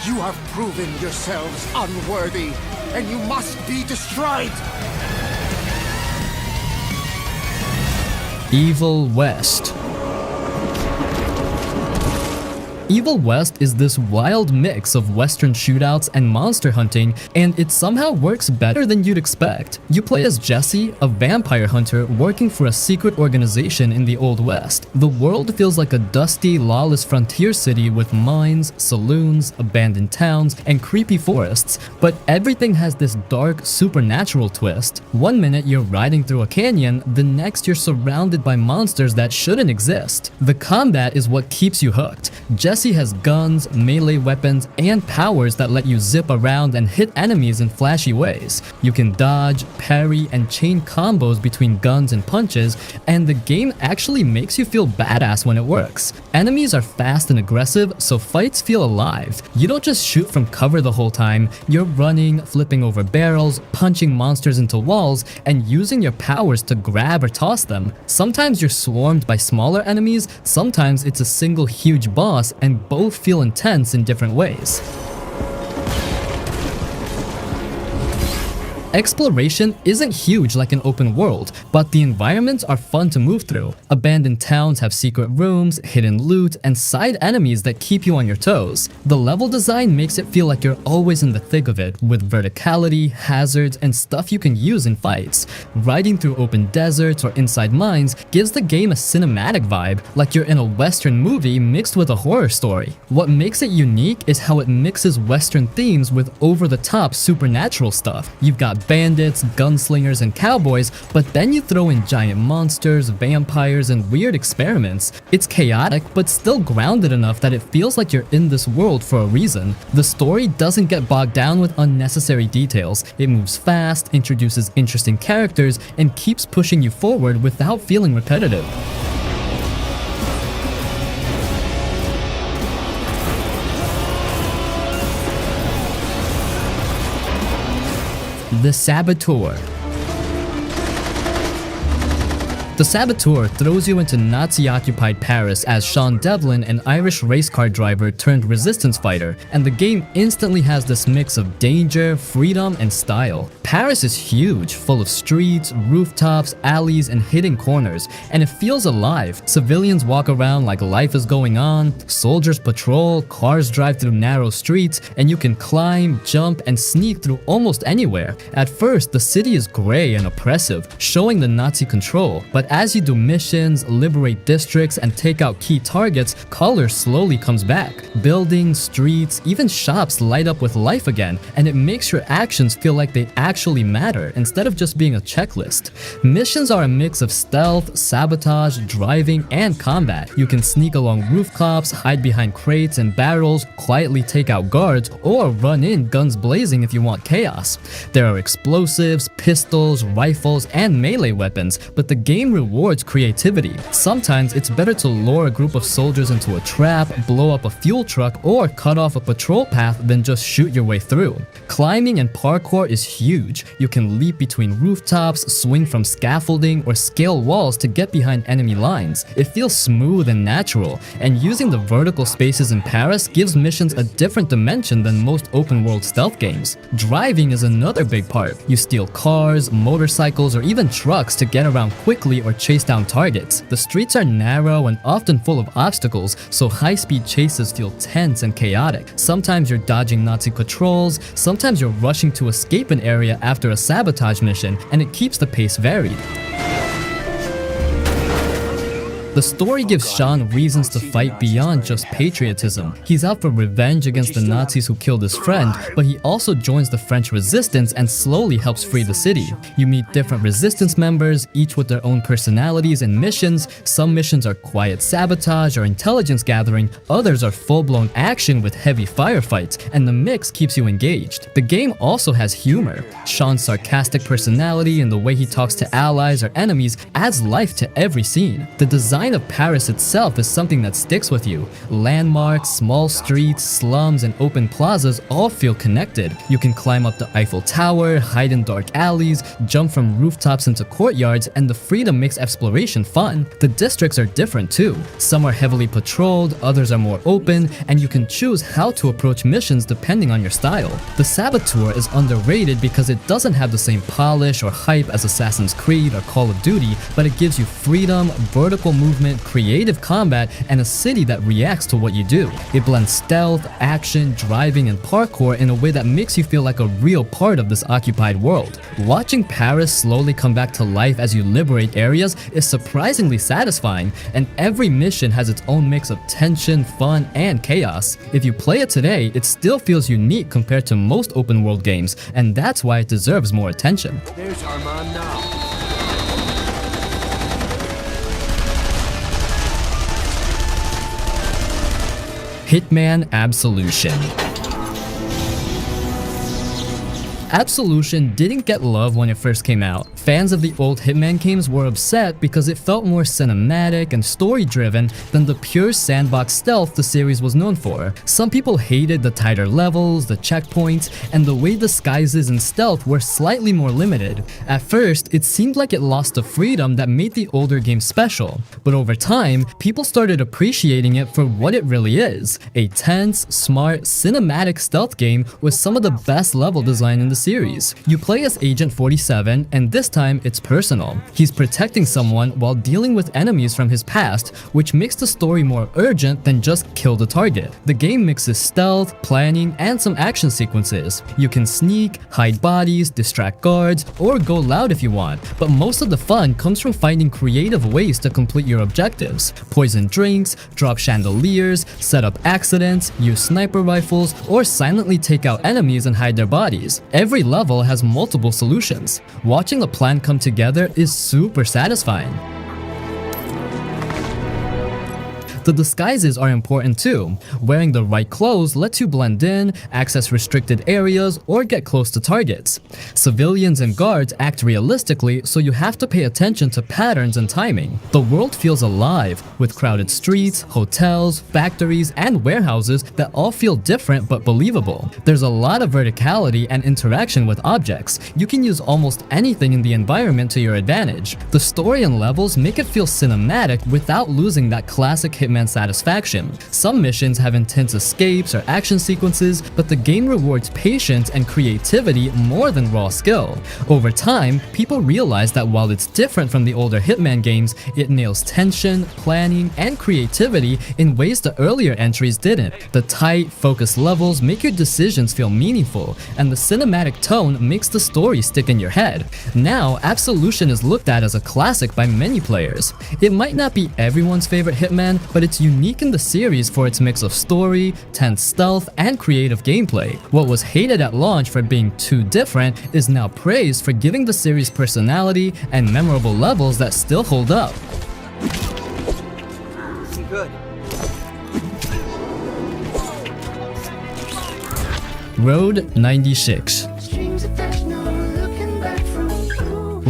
you have proven yourselves unworthy, and you must be destroyed. Evil West. Evil West is this wild mix of western shootouts and monster hunting, and it somehow works better than you'd expect. You play as Jesse, a vampire hunter working for a secret organization in the Old West. The world feels like a dusty, lawless frontier city with mines, saloons, abandoned towns, and creepy forests, but everything has this dark, supernatural twist. One minute you're riding through a canyon, the next you're surrounded by monsters that shouldn't exist. The combat is what keeps you hooked. Jesse has guns, melee weapons, and powers that let you zip around and hit enemies in flashy ways. You can dodge, parry, and chain combos between guns and punches, and the game actually makes you feel badass when it works. Enemies are fast and aggressive, so fights feel alive. You don't just shoot from cover the whole time, you're running, flipping over barrels, punching monsters into walls, and using your powers to grab or toss them. Sometimes you're swarmed by smaller enemies, sometimes it's a single huge boss, and both feel intense in different ways. Exploration isn't huge like an open world, but the environments are fun to move through. Abandoned towns have secret rooms, hidden loot, and side enemies that keep you on your toes. The level design makes it feel like you're always in the thick of it, with verticality, hazards, and stuff you can use in fights. Riding through open deserts or inside mines gives the game a cinematic vibe, like you're in a western movie mixed with a horror story. What makes it unique is how it mixes western themes with over-the-top supernatural stuff. You've got bandits, gunslingers, and cowboys, but then you throw in giant monsters, vampires, and weird experiments. It's chaotic, but still grounded enough that it feels like you're in this world for a reason. The story doesn't get bogged down with unnecessary details. It moves fast, introduces interesting characters, and keeps pushing you forward without feeling repetitive. The Saboteur. The Saboteur throws you into Nazi-occupied Paris as Sean Devlin, an Irish race car driver turned resistance fighter, and the game instantly has this mix of danger, freedom, and style. Paris is huge, full of streets, rooftops, alleys, and hidden corners, and it feels alive. Civilians walk around like life is going on, soldiers patrol, cars drive through narrow streets, and you can climb, jump, and sneak through almost anywhere. At first, the city is gray and oppressive, showing the Nazi control, but But as you do missions, liberate districts, and take out key targets, color slowly comes back. Buildings, streets, even shops light up with life again, and it makes your actions feel like they actually matter instead of just being a checklist. Missions are a mix of stealth, sabotage, driving, and combat. You can sneak along rooftops, hide behind crates and barrels, quietly take out guards, or run in guns blazing if you want chaos. There are explosives, pistols, rifles, and melee weapons, but the game rewards creativity. Sometimes it's better to lure a group of soldiers into a trap, blow up a fuel truck, or cut off a patrol path than just shoot your way through. Climbing and parkour is huge. You can leap between rooftops, swing from scaffolding, or scale walls to get behind enemy lines. It feels smooth and natural, and using the vertical spaces in Paris gives missions a different dimension than most open-world stealth games. Driving is another big part. You steal cars, motorcycles, or even trucks to get around quickly or chase down targets. The streets are narrow and often full of obstacles, so high-speed chases feel tense and chaotic. Sometimes you're dodging Nazi patrols, sometimes you're rushing to escape an area after a sabotage mission, and it keeps the pace varied. The story gives Sean reasons to fight beyond just patriotism. He's out for revenge against the Nazis who killed his friend, but he also joins the French resistance and slowly helps free the city. You meet different resistance members, each with their own personalities and missions. Some missions are quiet sabotage or intelligence gathering, others are full-blown action with heavy firefights, and the mix keeps you engaged. The game also has humor. Sean's sarcastic personality and the way he talks to allies or enemies adds life to every scene. The design of Paris itself is something that sticks with you. Landmarks, small streets, slums, and open plazas all feel connected. You can climb up the Eiffel Tower, hide in dark alleys, jump from rooftops into courtyards, and the freedom makes exploration fun. The districts are different too. Some are heavily patrolled, others are more open, and you can choose how to approach missions depending on your style. The Saboteur is underrated because it doesn't have the same polish or hype as Assassin's Creed or Call of Duty, but it gives you freedom, vertical movement, creative combat, and a city that reacts to what you do. It blends stealth, action, driving, and parkour in a way that makes you feel like a real part of this occupied world. Watching Paris slowly come back to life as you liberate areas is surprisingly satisfying, and every mission has its own mix of tension, fun, and chaos. If you play it today, it still feels unique compared to most open world games, and that's why it deserves more attention. There's Armand now. Hitman Absolution. Absolution didn't get love when it first came out. Fans of the old Hitman games were upset because it felt more cinematic and story-driven than the pure sandbox stealth the series was known for. Some people hated the tighter levels, the checkpoints, and the way disguises and stealth were slightly more limited. At first, it seemed like it lost the freedom that made the older games special. But over time, people started appreciating it for what it really is: a tense, smart, cinematic stealth game with some of the best level design in the series. You play as Agent 47, and this time it's personal. He's protecting someone while dealing with enemies from his past, which makes the story more urgent than just kill the target. The game mixes stealth, planning, and some action sequences. You can sneak, hide bodies, distract guards, or go loud if you want, but most of the fun comes from finding creative ways to complete your objectives. Poison drinks, drop chandeliers, set up accidents, use sniper rifles, or silently take out enemies and hide their bodies. Every level has multiple solutions. Watching a plan come together is super satisfying. The disguises are important too. Wearing the right clothes lets you blend in, access restricted areas, or get close to targets. Civilians and guards act realistically, so you have to pay attention to patterns and timing. The world feels alive, with crowded streets, hotels, factories, and warehouses that all feel different but believable. There's a lot of verticality and interaction with objects. You can use almost anything in the environment to your advantage. The story and levels make it feel cinematic without losing that classic Hitman Hitman satisfaction. Some missions have intense escapes or action sequences, but the game rewards patience and creativity more than raw skill. Over time, people realize that while it's different from the older Hitman games, it nails tension, planning, and creativity in ways the earlier entries didn't. The tight, focused levels make your decisions feel meaningful, and the cinematic tone makes the story stick in your head. Now, Absolution is looked at as a classic by many players. It might not be everyone's favorite Hitman, but it's unique in the series for its mix of story, tense stealth, and creative gameplay. What was hated at launch for being too different is now praised for giving the series personality and memorable levels that still hold up. Good. Road 96.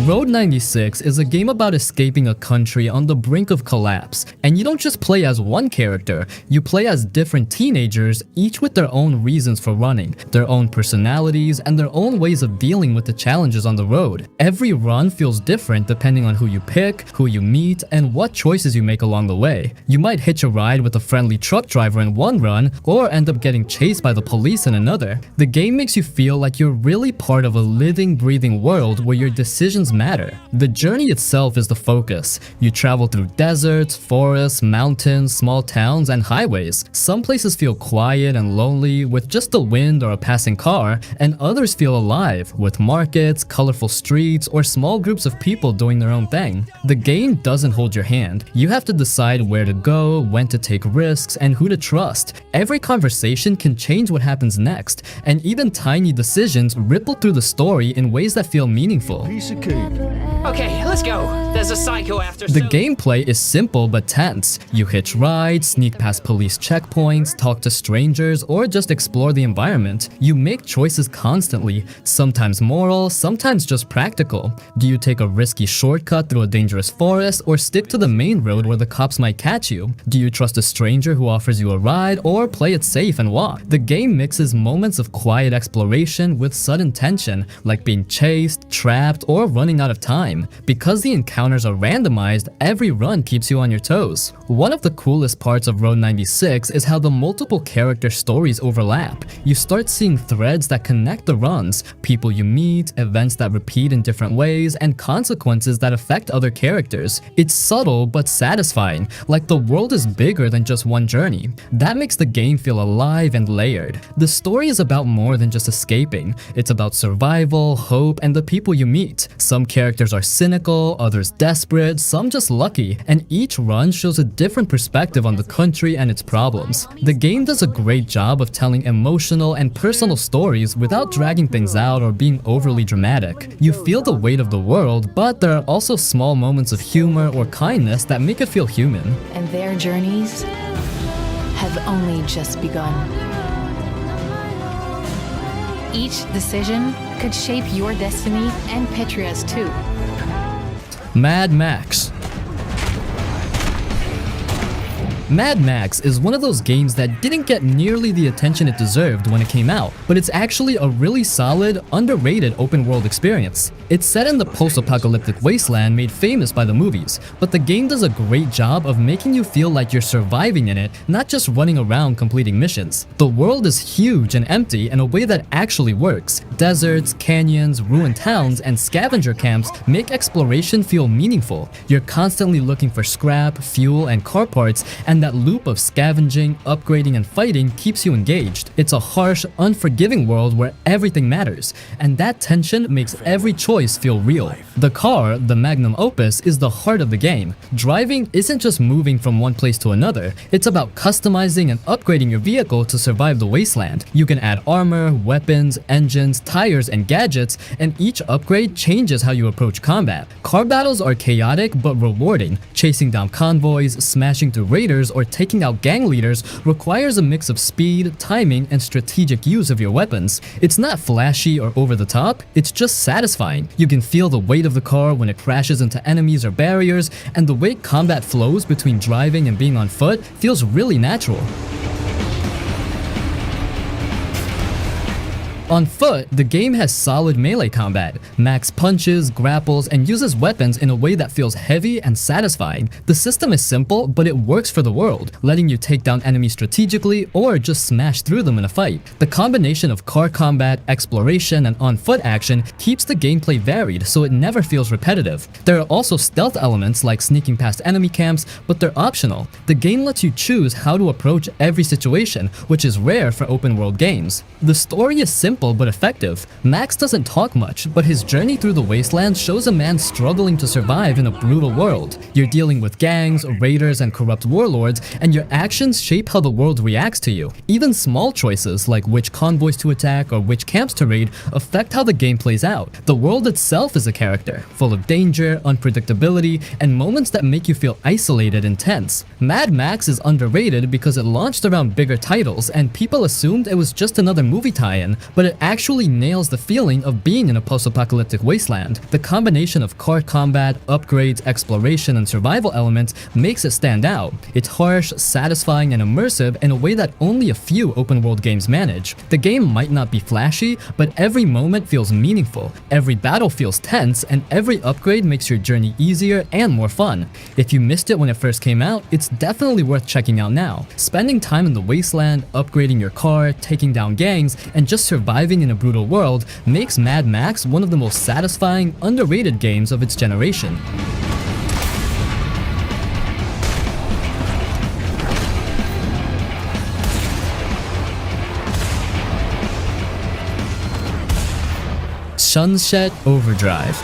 Road 96 is a game about escaping a country on the brink of collapse, and you don't just play as one character, you play as different teenagers, each with their own reasons for running, their own personalities, and their own ways of dealing with the challenges on the road. Every run feels different depending on who you pick, who you meet, and what choices you make along the way. You might hitch a ride with a friendly truck driver in one run, or end up getting chased by the police in another. The game makes you feel like you're really part of a living, breathing world where your decisions matter. The journey itself is the focus. You travel through deserts, forests, mountains, small towns, and highways. Some places feel quiet and lonely with just the wind or a passing car, and others feel alive with markets, colorful streets, or small groups of people doing their own thing. The game doesn't hold your hand. You have to decide where to go, when to take risks, and who to trust. Every conversation can change what happens next, and even tiny decisions ripple through the story in ways that feel meaningful. Okay, let's go. There's a psycho after. The gameplay is simple but tense. You hitch rides, sneak past police checkpoints, talk to strangers, or just explore the environment. You make choices constantly, sometimes moral, sometimes just practical. Do you take a risky shortcut through a dangerous forest, or stick to the main road where the cops might catch you? Do you trust a stranger who offers you a ride, or play it safe and walk? The game mixes moments of quiet exploration with sudden tension, like being chased, trapped, or running out of time. Because the encounters are randomized, every run keeps you on your toes. One of the coolest parts of Road 96 is how the multiple character stories overlap. You start seeing threads that connect the runs, people you meet, events that repeat in different ways, and consequences that affect other characters. It's subtle but satisfying, like the world is bigger than just one journey. That makes the game feel alive and layered. The story is about more than just escaping. It's about survival, hope, and the people you meet. Some characters are cynical, others desperate, some just lucky, and each run shows a different perspective on the country and its problems. The game does a great job of telling emotional and personal stories without dragging things out or being overly dramatic. You feel the weight of the world, but there are also small moments of humor or kindness that make it feel human. And their journeys have only just begun. Each decision could shape your destiny and Petria's too. Mad Max. Mad Max is one of those games that didn't get nearly the attention it deserved when it came out, but it's actually a really solid, underrated open-world experience. It's set in the post-apocalyptic wasteland made famous by the movies, but the game does a great job of making you feel like you're surviving in it, not just running around completing missions. The world is huge and empty in a way that actually works. Deserts, canyons, ruined towns, and scavenger camps make exploration feel meaningful. You're constantly looking for scrap, fuel, and car parts, and that loop of scavenging, upgrading, and fighting keeps you engaged. It's a harsh, unforgiving world where everything matters, and that tension makes every choice feel real. The car, the magnum opus, is the heart of the game. Driving isn't just moving from one place to another, it's about customizing and upgrading your vehicle to survive the wasteland. You can add armor, weapons, engines, tires, and gadgets, and each upgrade changes how you approach combat. Car battles are chaotic but rewarding. Chasing down convoys, smashing through raiders, or taking out gang leaders requires a mix of speed, timing, and strategic use of your weapons. It's not flashy or over the top, it's just satisfying. You can feel the weight of the car when it crashes into enemies or barriers, and the way combat flows between driving and being on foot feels really natural. On foot, the game has solid melee combat. Max punches, grapples, and uses weapons in a way that feels heavy and satisfying. The system is simple, but it works for the world, letting you take down enemies strategically or just smash through them in a fight. The combination of car combat, exploration, and on-foot action keeps the gameplay varied so it never feels repetitive. There are also stealth elements like sneaking past enemy camps, but they're optional. The game lets you choose how to approach every situation, which is rare for open-world games. The story is simple but effective. Max doesn't talk much, but his journey through the wasteland shows a man struggling to survive in a brutal world. You're dealing with gangs, raiders, and corrupt warlords, and your actions shape how the world reacts to you. Even small choices like which convoys to attack or which camps to raid affect how the game plays out. The world itself is a character, full of danger, unpredictability, and moments that make you feel isolated and tense. Mad Max is underrated because it launched around bigger titles and people assumed it was just another movie tie-in, but it actually nails the feeling of being in a post-apocalyptic wasteland. The combination of car combat, upgrades, exploration, and survival elements makes it stand out. It's harsh, satisfying, and immersive in a way that only a few open-world games manage. The game might not be flashy, but every moment feels meaningful, every battle feels tense, and every upgrade makes your journey easier and more fun. If you missed it when it first came out, it's definitely worth checking out now. Spending time in the wasteland, upgrading your car, taking down gangs, and just surviving in a brutal world makes Mad Max one of the most satisfying, underrated games of its generation. Sunset Overdrive.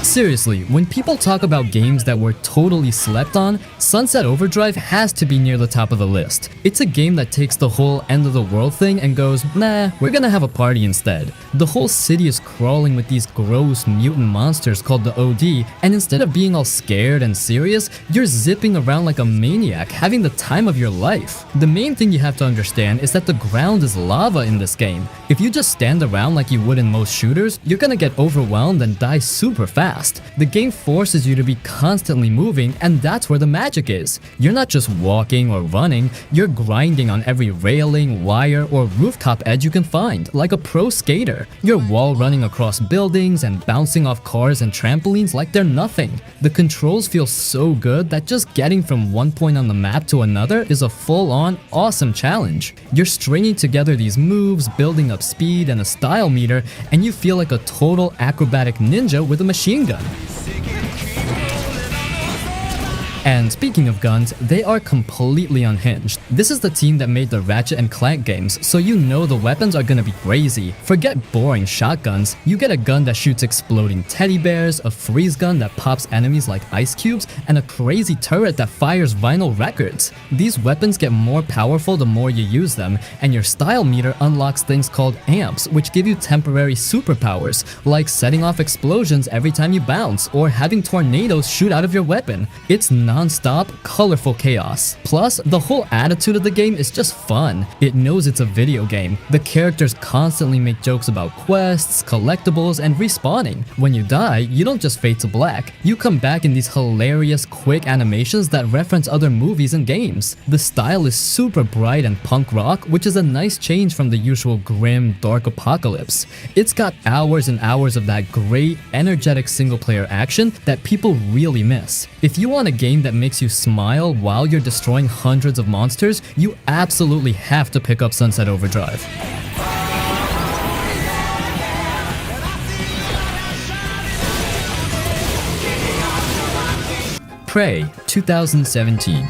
Seriously, when people talk about games that were totally slept on, Sunset Overdrive has to be near the top of the list. It's a game that takes the whole end of the world thing and goes, nah, we're gonna have a party instead. The whole city is crawling with these gross mutant monsters called the OD, and instead of being all scared and serious, you're zipping around like a maniac, having the time of your life. The main thing you have to understand is that the ground is lava in this game. If you just stand around like you would in most shooters, you're gonna get overwhelmed and die super fast. The game forces you to be constantly moving, and that's where the magic is. You're not just walking or running, you're grinding on every railing, wire, or rooftop edge you can find, like a pro skater. You're wall running across buildings and bouncing off cars and trampolines like they're nothing. The controls feel so good that just getting from one point on the map to another is a full-on, awesome challenge. You're stringing together these moves, building up speed and a style meter, and you feel like a total acrobatic ninja with a machine gun. And speaking of guns, they are completely unhinged. This is the team that made the Ratchet & Clank games, so you know the weapons are gonna be crazy. Forget boring shotguns, you get a gun that shoots exploding teddy bears, a freeze gun that pops enemies like ice cubes, and a crazy turret that fires vinyl records. These weapons get more powerful the more you use them, and your style meter unlocks things called amps, which give you temporary superpowers, like setting off explosions every time you bounce, or having tornadoes shoot out of your weapon. It's non-stop, colorful chaos. Plus, the whole attitude of the game is just fun. It knows it's a video game. The characters constantly make jokes about quests, collectibles, and respawning. When you die, you don't just fade to black. You come back in these hilarious, quick animations that reference other movies and games. The style is super bright and punk rock, which is a nice change from the usual grim, dark apocalypse. It's got hours and hours of that great, energetic single-player action that people really miss. If you want a game that makes you smile while you're destroying hundreds of monsters, you absolutely have to pick up Sunset Overdrive. Prey 2017.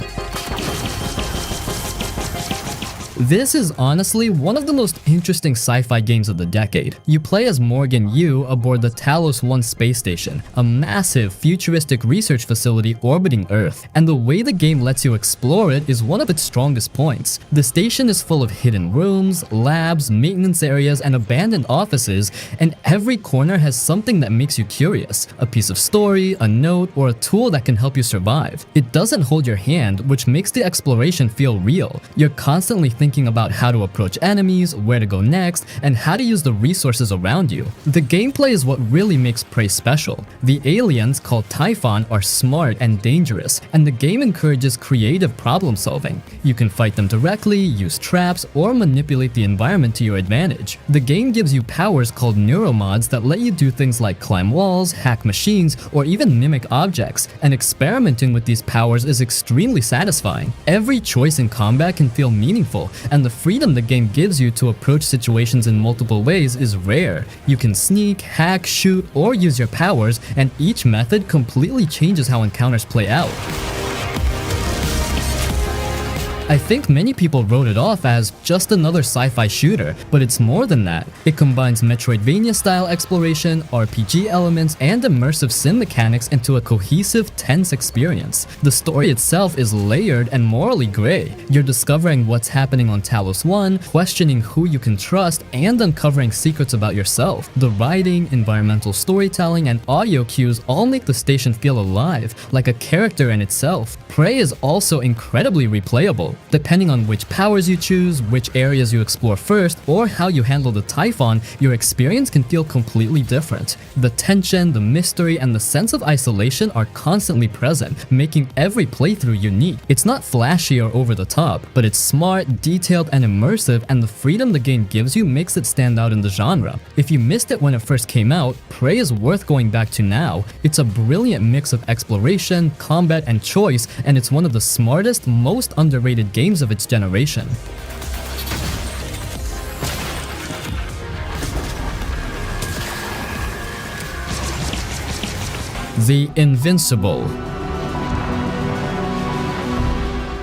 This is honestly one of the most interesting sci-fi games of the decade. You play as Morgan Yu aboard the Talos 1 space station, a massive, futuristic research facility orbiting Earth, and the way the game lets you explore it is one of its strongest points. The station is full of hidden rooms, labs, maintenance areas, and abandoned offices, and every corner has something that makes you curious. A piece of story, a note, or a tool that can help you survive. It doesn't hold your hand, which makes the exploration feel real. You're constantly thinking thinking about how to approach enemies, where to go next, and how to use the resources around you. The gameplay is what really makes Prey special. The aliens, called Typhon, are smart and dangerous, and the game encourages creative problem solving. You can fight them directly, use traps, or manipulate the environment to your advantage. The game gives you powers called neuromods that let you do things like climb walls, hack machines, or even mimic objects, and experimenting with these powers is extremely satisfying. Every choice in combat can feel meaningful, and the freedom the game gives you to approach situations in multiple ways is rare. You can sneak, hack, shoot, or use your powers, and each method completely changes how encounters play out. I think many people wrote it off as just another sci-fi shooter, but it's more than that. It combines Metroidvania-style exploration, RPG elements, and immersive sim mechanics into a cohesive, tense experience. The story itself is layered and morally gray. You're discovering what's happening on Talos 1, questioning who you can trust, and uncovering secrets about yourself. The writing, environmental storytelling, and audio cues all make the station feel alive, like a character in itself. Prey is also incredibly replayable. Depending on which powers you choose, which areas you explore first, or how you handle the Typhon, your experience can feel completely different. The tension, the mystery, and the sense of isolation are constantly present, making every playthrough unique. It's not flashy or over the top, but it's smart, detailed, and immersive, and the freedom the game gives you makes it stand out in the genre. If you missed it when it first came out, Prey is worth going back to now. It's a brilliant mix of exploration, combat, and choice, and it's one of the smartest, most underrated games of its generation. The Invincible.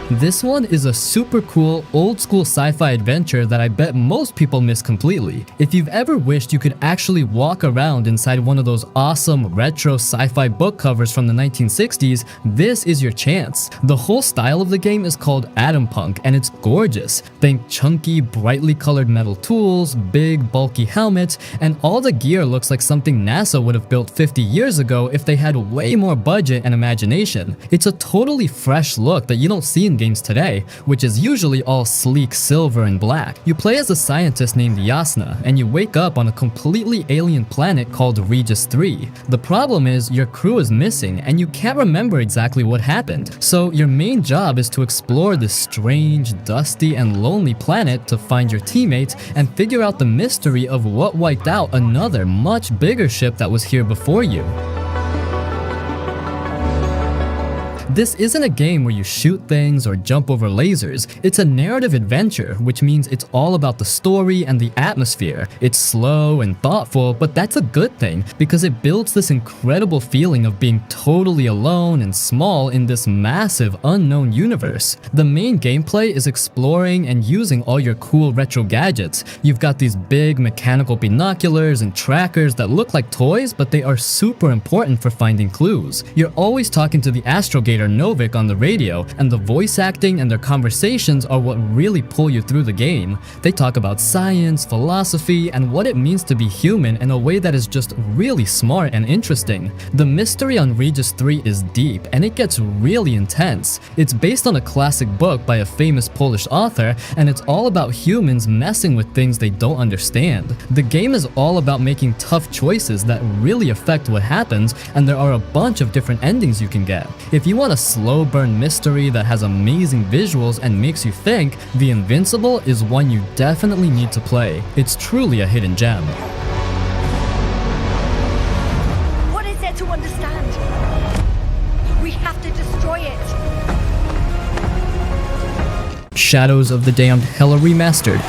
This one is a super cool, old-school sci-fi adventure that I bet most people miss completely. If you've ever wished you could actually walk around inside one of those awesome retro sci-fi book covers from the 1960s, this is your chance. The whole style of the game is called Atom Punk, and it's gorgeous. Think chunky, brightly colored metal tools, big, bulky helmets, and all the gear looks like something NASA would have built 50 years ago if they had way more budget and imagination. It's a totally fresh look that you don't see in games today, which is usually all sleek silver and black. You play as a scientist named Yasna, and you wake up on a completely alien planet called Regis 3. The problem is your crew is missing, and you can't remember exactly what happened. So your main job is to explore this strange, dusty, and lonely planet to find your teammates and figure out the mystery of what wiped out another much bigger ship that was here before you. This isn't a game where you shoot things or jump over lasers. It's a narrative adventure, which means it's all about the story and the atmosphere. It's slow and thoughtful, but that's a good thing because it builds this incredible feeling of being totally alone and small in this massive unknown universe. The main gameplay is exploring and using all your cool retro gadgets. You've got these big mechanical binoculars and trackers that look like toys, but they are super important for finding clues. You're always talking to the astrogator Novik on the radio, and the voice acting and their conversations are what really pull you through the game. They talk about science, philosophy, and what it means to be human in a way that is just really smart and interesting. The mystery on Regis 3 is deep, and it gets really intense. It's based on a classic book by a famous Polish author, and it's all about humans messing with things they don't understand. The game is all about making tough choices that really affect what happens, and there are a bunch of different endings you can get. If you want a slow burn mystery that has amazing visuals and makes you think, The Invincible is one you definitely need to play. It's truly a hidden gem. What is there to understand? We have to destroy it. Shadows of the Damned Hella Remastered.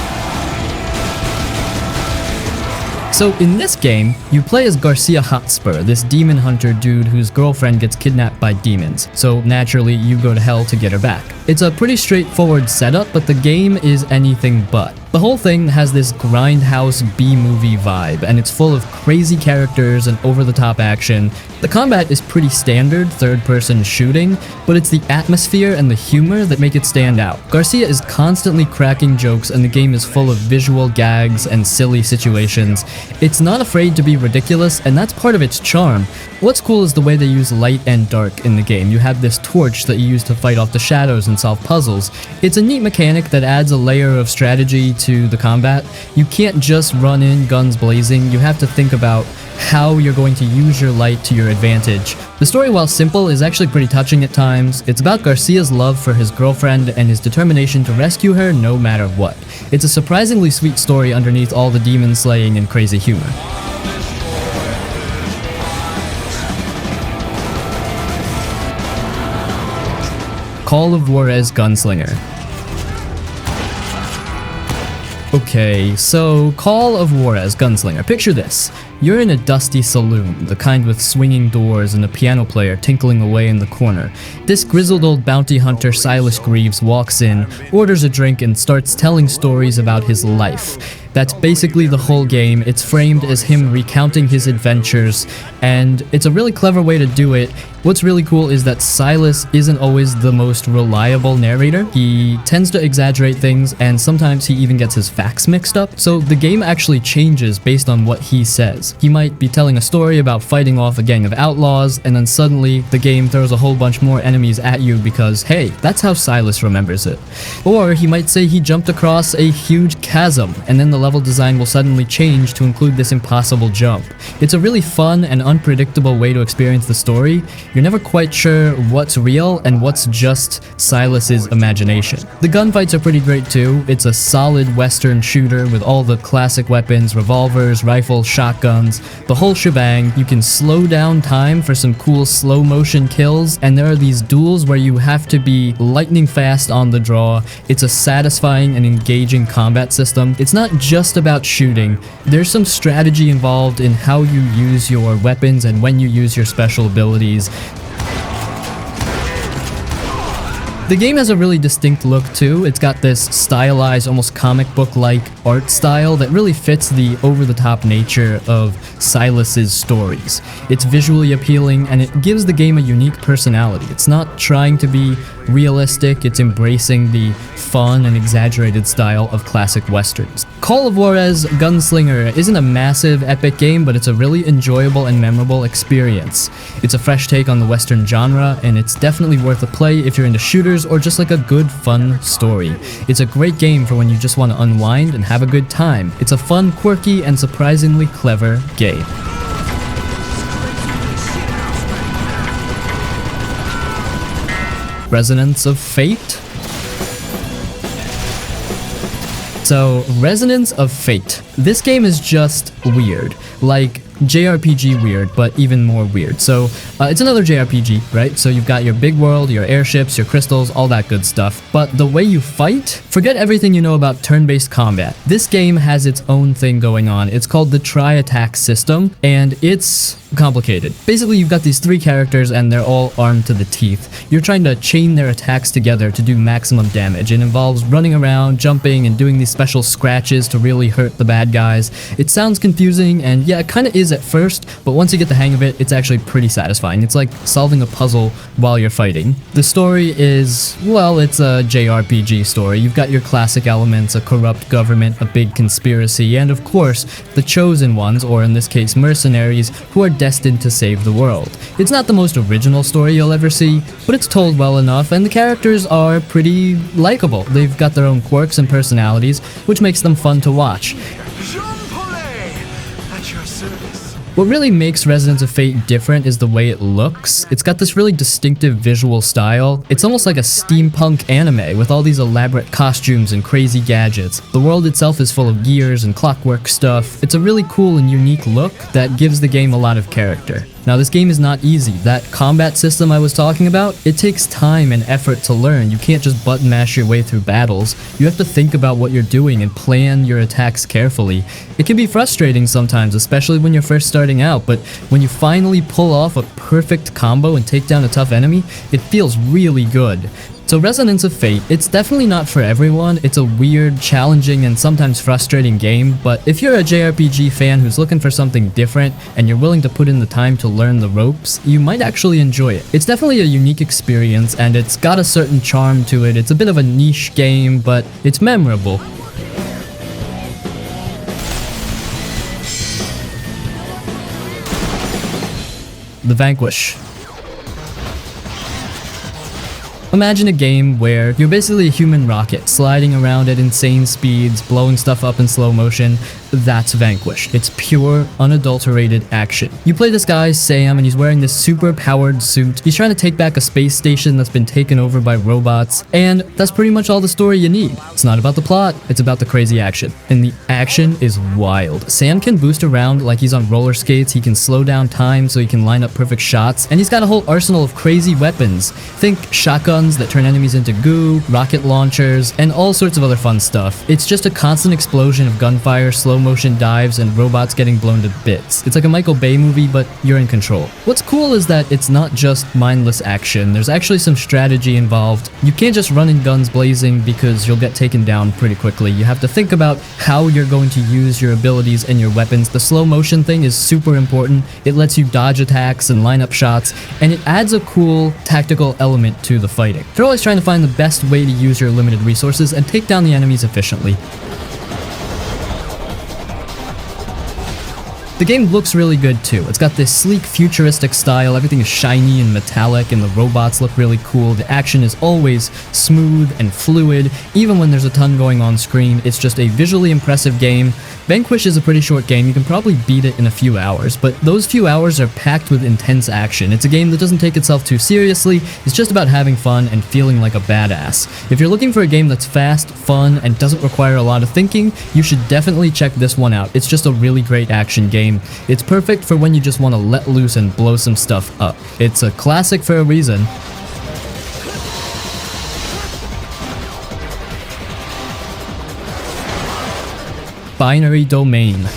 So in this game, you play as Garcia Hotspur, this demon hunter dude whose girlfriend gets kidnapped by demons. So naturally, you go to hell to get her back. It's a pretty straightforward setup, but the game is anything but. The whole thing has this grindhouse B-movie vibe, and it's full of crazy characters and over-the-top action. The combat is pretty standard third-person shooting, but it's the atmosphere and the humor that make it stand out. Garcia is constantly cracking jokes, and the game is full of visual gags and silly situations. It's not afraid to be ridiculous, and that's part of its charm. What's cool is the way they use light and dark in the game. You have this torch that you use to fight off the shadows and solve puzzles. It's a neat mechanic that adds a layer of strategy to the combat. You can't just run in guns blazing, you have to think about how you're going to use your light to your advantage. The story, while simple, is actually pretty touching at times. It's about Garcia's love for his girlfriend and his determination to rescue her no matter what. It's a surprisingly sweet story underneath all the demon slaying and crazy humor. Call of Juarez Gunslinger. Okay, so Call of Juarez Gunslinger. Picture this. You're in a dusty saloon, the kind with swinging doors and a piano player tinkling away in the corner. This grizzled old bounty hunter, Silas Greaves, walks in, orders a drink, and starts telling stories about his life. That's basically the whole game. It's framed as him recounting his adventures, and it's a really clever way to do it. What's really cool is that Silas isn't always the most reliable narrator. He tends to exaggerate things, and sometimes he even gets his facts mixed up. So the game actually changes based on what he says. He might be telling a story about fighting off a gang of outlaws, and then suddenly the game throws a whole bunch more enemies at you because, hey, that's how Silas remembers it. Or he might say he jumped across a huge chasm, and then the level design will suddenly change to include this impossible jump. It's a really fun and unpredictable way to experience the story. You're never quite sure what's real and what's just Silas's imagination. The gunfights are pretty great too. It's a solid western shooter with all the classic weapons, revolvers, rifles, shotguns, the whole shebang. You can slow down time for some cool slow motion kills, and there are these duels where you have to be lightning fast on the draw. It's a satisfying and engaging combat system. It's not just about shooting. There's some strategy involved in how you use your weapons and when you use your special abilities. The game has a really distinct look too. It's got this stylized, almost comic book-like art style that really fits the over-the-top nature of Silas's stories. It's visually appealing, and it gives the game a unique personality. It's not trying to be realistic, it's embracing the fun and exaggerated style of classic westerns. Call of Juarez Gunslinger isn't a massive epic game, but it's a really enjoyable and memorable experience. It's a fresh take on the western genre, and it's definitely worth a play if you're into shooters or just like a good fun story. It's a great game for when you just want to unwind and have a good time. It's a fun, quirky, and surprisingly clever game. Resonance of Fate? So, Resonance of Fate. This game is just weird. Like JRPG weird, but even more weird. So, it's another JRPG, right? So you've got your big world, your airships, your crystals, all that good stuff. But the way you fight, forget everything you know about turn-based combat. This game has its own thing going on. It's called the tri-attack system, and it's complicated. Basically, you've got these three characters and they're all armed to the teeth. You're trying to chain their attacks together to do maximum damage. It involves running around, jumping, and doing these special scratches to really hurt the bad guys. It sounds confusing, and yeah, it kind of is at first, but once you get the hang of it, it's actually pretty satisfying. It's like solving a puzzle while you're fighting. The story is, well, it's a JRPG story. You've got your classic elements, a corrupt government, a big conspiracy, and of course, the chosen ones, or in this case, mercenaries, who are destined to save the world. It's not the most original story you'll ever see, but it's told well enough, and the characters are pretty likable. They've got their own quirks and personalities, which makes them fun to watch. What really makes Resonance of Fate different is the way it looks. It's got this really distinctive visual style. It's almost like a steampunk anime with all these elaborate costumes and crazy gadgets. The world itself is full of gears and clockwork stuff. It's a really cool and unique look that gives the game a lot of character. Now, this game is not easy. That combat system I was talking about, it takes time and effort to learn. You can't just button mash your way through battles. You have to think about what you're doing and plan your attacks carefully. It can be frustrating sometimes, especially when you're first starting out, but when you finally pull off a perfect combo and take down a tough enemy, it feels really good. So Resonance of Fate, it's definitely not for everyone. It's a weird, challenging, and sometimes frustrating game, but if you're a JRPG fan who's looking for something different and you're willing to put in the time to learn the ropes, you might actually enjoy it. It's definitely a unique experience and it's got a certain charm to it. It's a bit of a niche game, but it's memorable. The Vanquish. Imagine a game where you're basically a human rocket sliding around at insane speeds, blowing stuff up in slow motion. That's Vanquish. It's pure, unadulterated action. You play this guy, Sam, and he's wearing this super powered suit. He's trying to take back a space station that's been taken over by robots, and that's pretty much all the story you need. It's not about the plot, it's about the crazy action. And the action is wild. Sam can boost around like he's on roller skates, he can slow down time so he can line up perfect shots, and he's got a whole arsenal of crazy weapons. Think shotguns that turn enemies into goo, rocket launchers, and all sorts of other fun stuff. It's just a constant explosion of gunfire, slow motion dives, and robots getting blown to bits. It's like a Michael Bay movie, but you're in control. What's cool is that it's not just mindless action. There's actually some strategy involved. You can't just run in guns blazing because you'll get taken down pretty quickly. You have to think about how you're going to use your abilities and your weapons. The slow motion thing is super important. It lets you dodge attacks and line up shots, and it adds a cool tactical element to the fighting. They're always trying to find the best way to use your limited resources and take down the enemies efficiently. The game looks really good too. It's got this sleek futuristic style, everything is shiny and metallic, and the robots look really cool. The action is always smooth and fluid, even when there's a ton going on screen. It's just a visually impressive game. Vanquish is a pretty short game, you can probably beat it in a few hours, but those few hours are packed with intense action. It's a game that doesn't take itself too seriously, it's just about having fun and feeling like a badass. If you're looking for a game that's fast, fun, and doesn't require a lot of thinking, you should definitely check this one out. It's just a really great action game. It's perfect for when you just want to let loose and blow some stuff up. It's a classic for a reason. Binary Domain.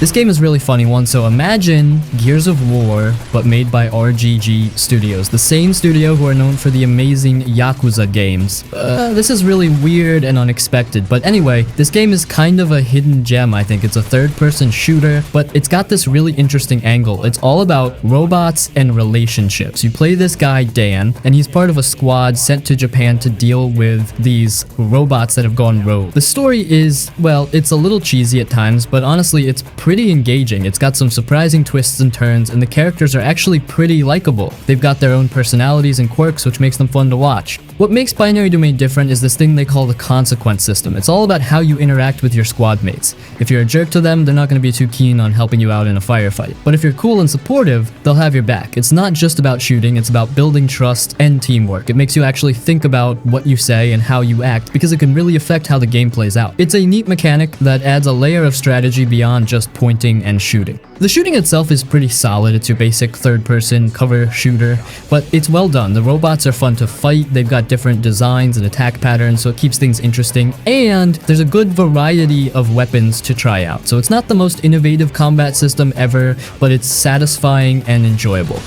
This game is a really funny one, so imagine Gears of War, but made by RGG Studios, the same studio who are known for the amazing Yakuza games. This is really weird and unexpected, but anyway, this game is kind of a hidden gem, I think. It's a third-person shooter, but it's got this really interesting angle. It's all about robots and relationships. You play this guy, Dan, and he's part of a squad sent to Japan to deal with these robots that have gone rogue. The story is, well, it's a little cheesy at times, but honestly, it's pretty engaging. It's got some surprising twists and turns, and the characters are actually pretty likable. They've got their own personalities and quirks, which makes them fun to watch. What makes Binary Domain different is this thing they call the consequence system. It's all about how you interact with your squad mates. If you're a jerk to them, they're not going to be too keen on helping you out in a firefight. But if you're cool and supportive, they'll have your back. It's not just about shooting, it's about building trust and teamwork. It makes you actually think about what you say and how you act, because it can really affect how the game plays out. It's a neat mechanic that adds a layer of strategy beyond just pointing and shooting. The shooting itself is pretty solid. It's your basic third-person cover shooter, but it's well done. The robots are fun to fight, they've got different designs and attack patterns, so it keeps things interesting, and there's a good variety of weapons to try out. So it's not the most innovative combat system ever, but it's satisfying and enjoyable.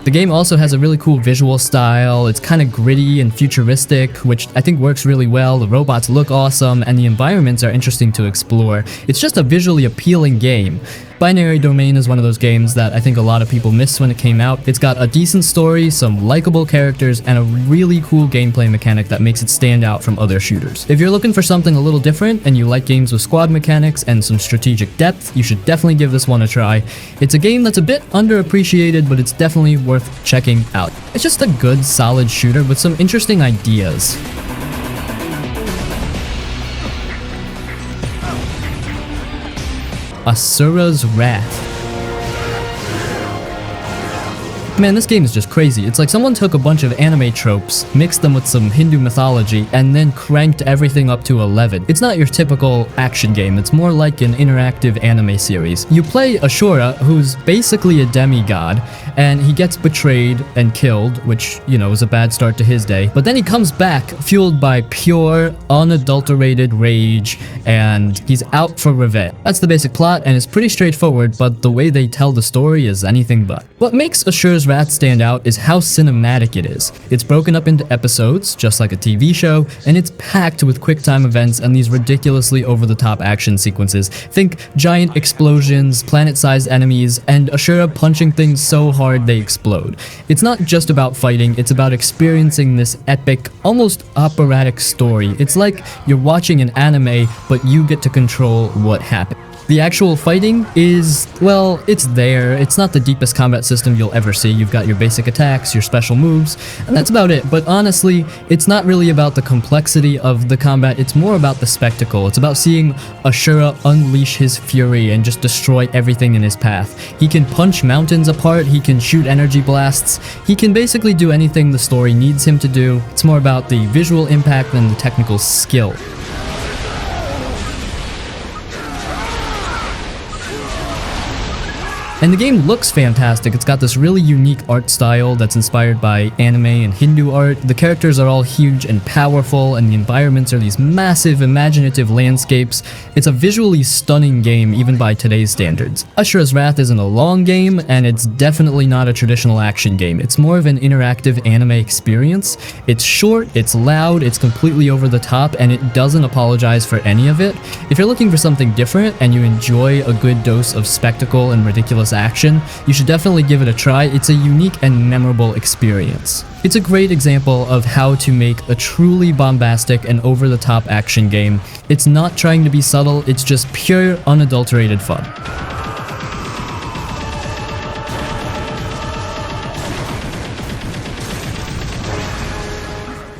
The game also has a really cool visual style. It's kind of gritty and futuristic, which I think works really well. The robots look awesome, and the environments are interesting to explore. It's just a visually appealing game. Binary Domain is one of those games that I think a lot of people missed when it came out. It's got a decent story, some likable characters, and a really cool gameplay mechanic that makes it stand out from other shooters. If you're looking for something a little different and you like games with squad mechanics and some strategic depth, you should definitely give this one a try. It's a game that's a bit underappreciated, but it's definitely worth checking out. It's just a good, solid shooter with some interesting ideas. Asura's Wrath. Man, this game is just crazy. It's like someone took a bunch of anime tropes, mixed them with some Hindu mythology, and then cranked everything up to 11. It's not your typical action game, it's more like an interactive anime series. You play Asura, who's basically a demigod, and he gets betrayed and killed, which, you know, is a bad start to his day. But then he comes back, fueled by pure, unadulterated rage, and he's out for revenge. That's the basic plot, and it's pretty straightforward, but the way they tell the story is anything but. What makes Asura's Wrath stand out is how cinematic it is. It's broken up into episodes, just like a TV show, and it's packed with quick-time events and these ridiculously over-the-top action sequences. Think giant explosions, planet-sized enemies, and Asura punching things so hard they explode. It's not just about fighting, it's about experiencing this epic, almost operatic story. It's like you're watching an anime, but you get to control what happens. The actual fighting is, well, it's there. It's not the deepest combat system you'll ever see. You've got your basic attacks, your special moves, and that's about it. But honestly, it's not really about the complexity of the combat. It's more about the spectacle. It's about seeing Asura unleash his fury and just destroy everything in his path. He can punch mountains apart. He can shoot energy blasts. He can basically do anything the story needs him to do. It's more about the visual impact than the technical skill. And the game looks fantastic. It's got this really unique art style that's inspired by anime and Hindu art. The characters are all huge and powerful, and the environments are these massive, imaginative landscapes. It's a visually stunning game, even by today's standards. Asura's Wrath isn't a long game, and it's definitely not a traditional action game. It's more of an interactive anime experience. It's short, it's loud, it's completely over the top, and it doesn't apologize for any of it. If you're looking for something different and you enjoy a good dose of spectacle and ridiculous action, you should definitely give it a try. It's a unique and memorable experience. It's a great example of how to make a truly bombastic and over-the-top action game. It's not trying to be subtle, it's just pure, unadulterated fun.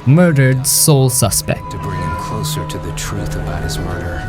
Murdered sole suspect. To bring him closer to the truth about his murder.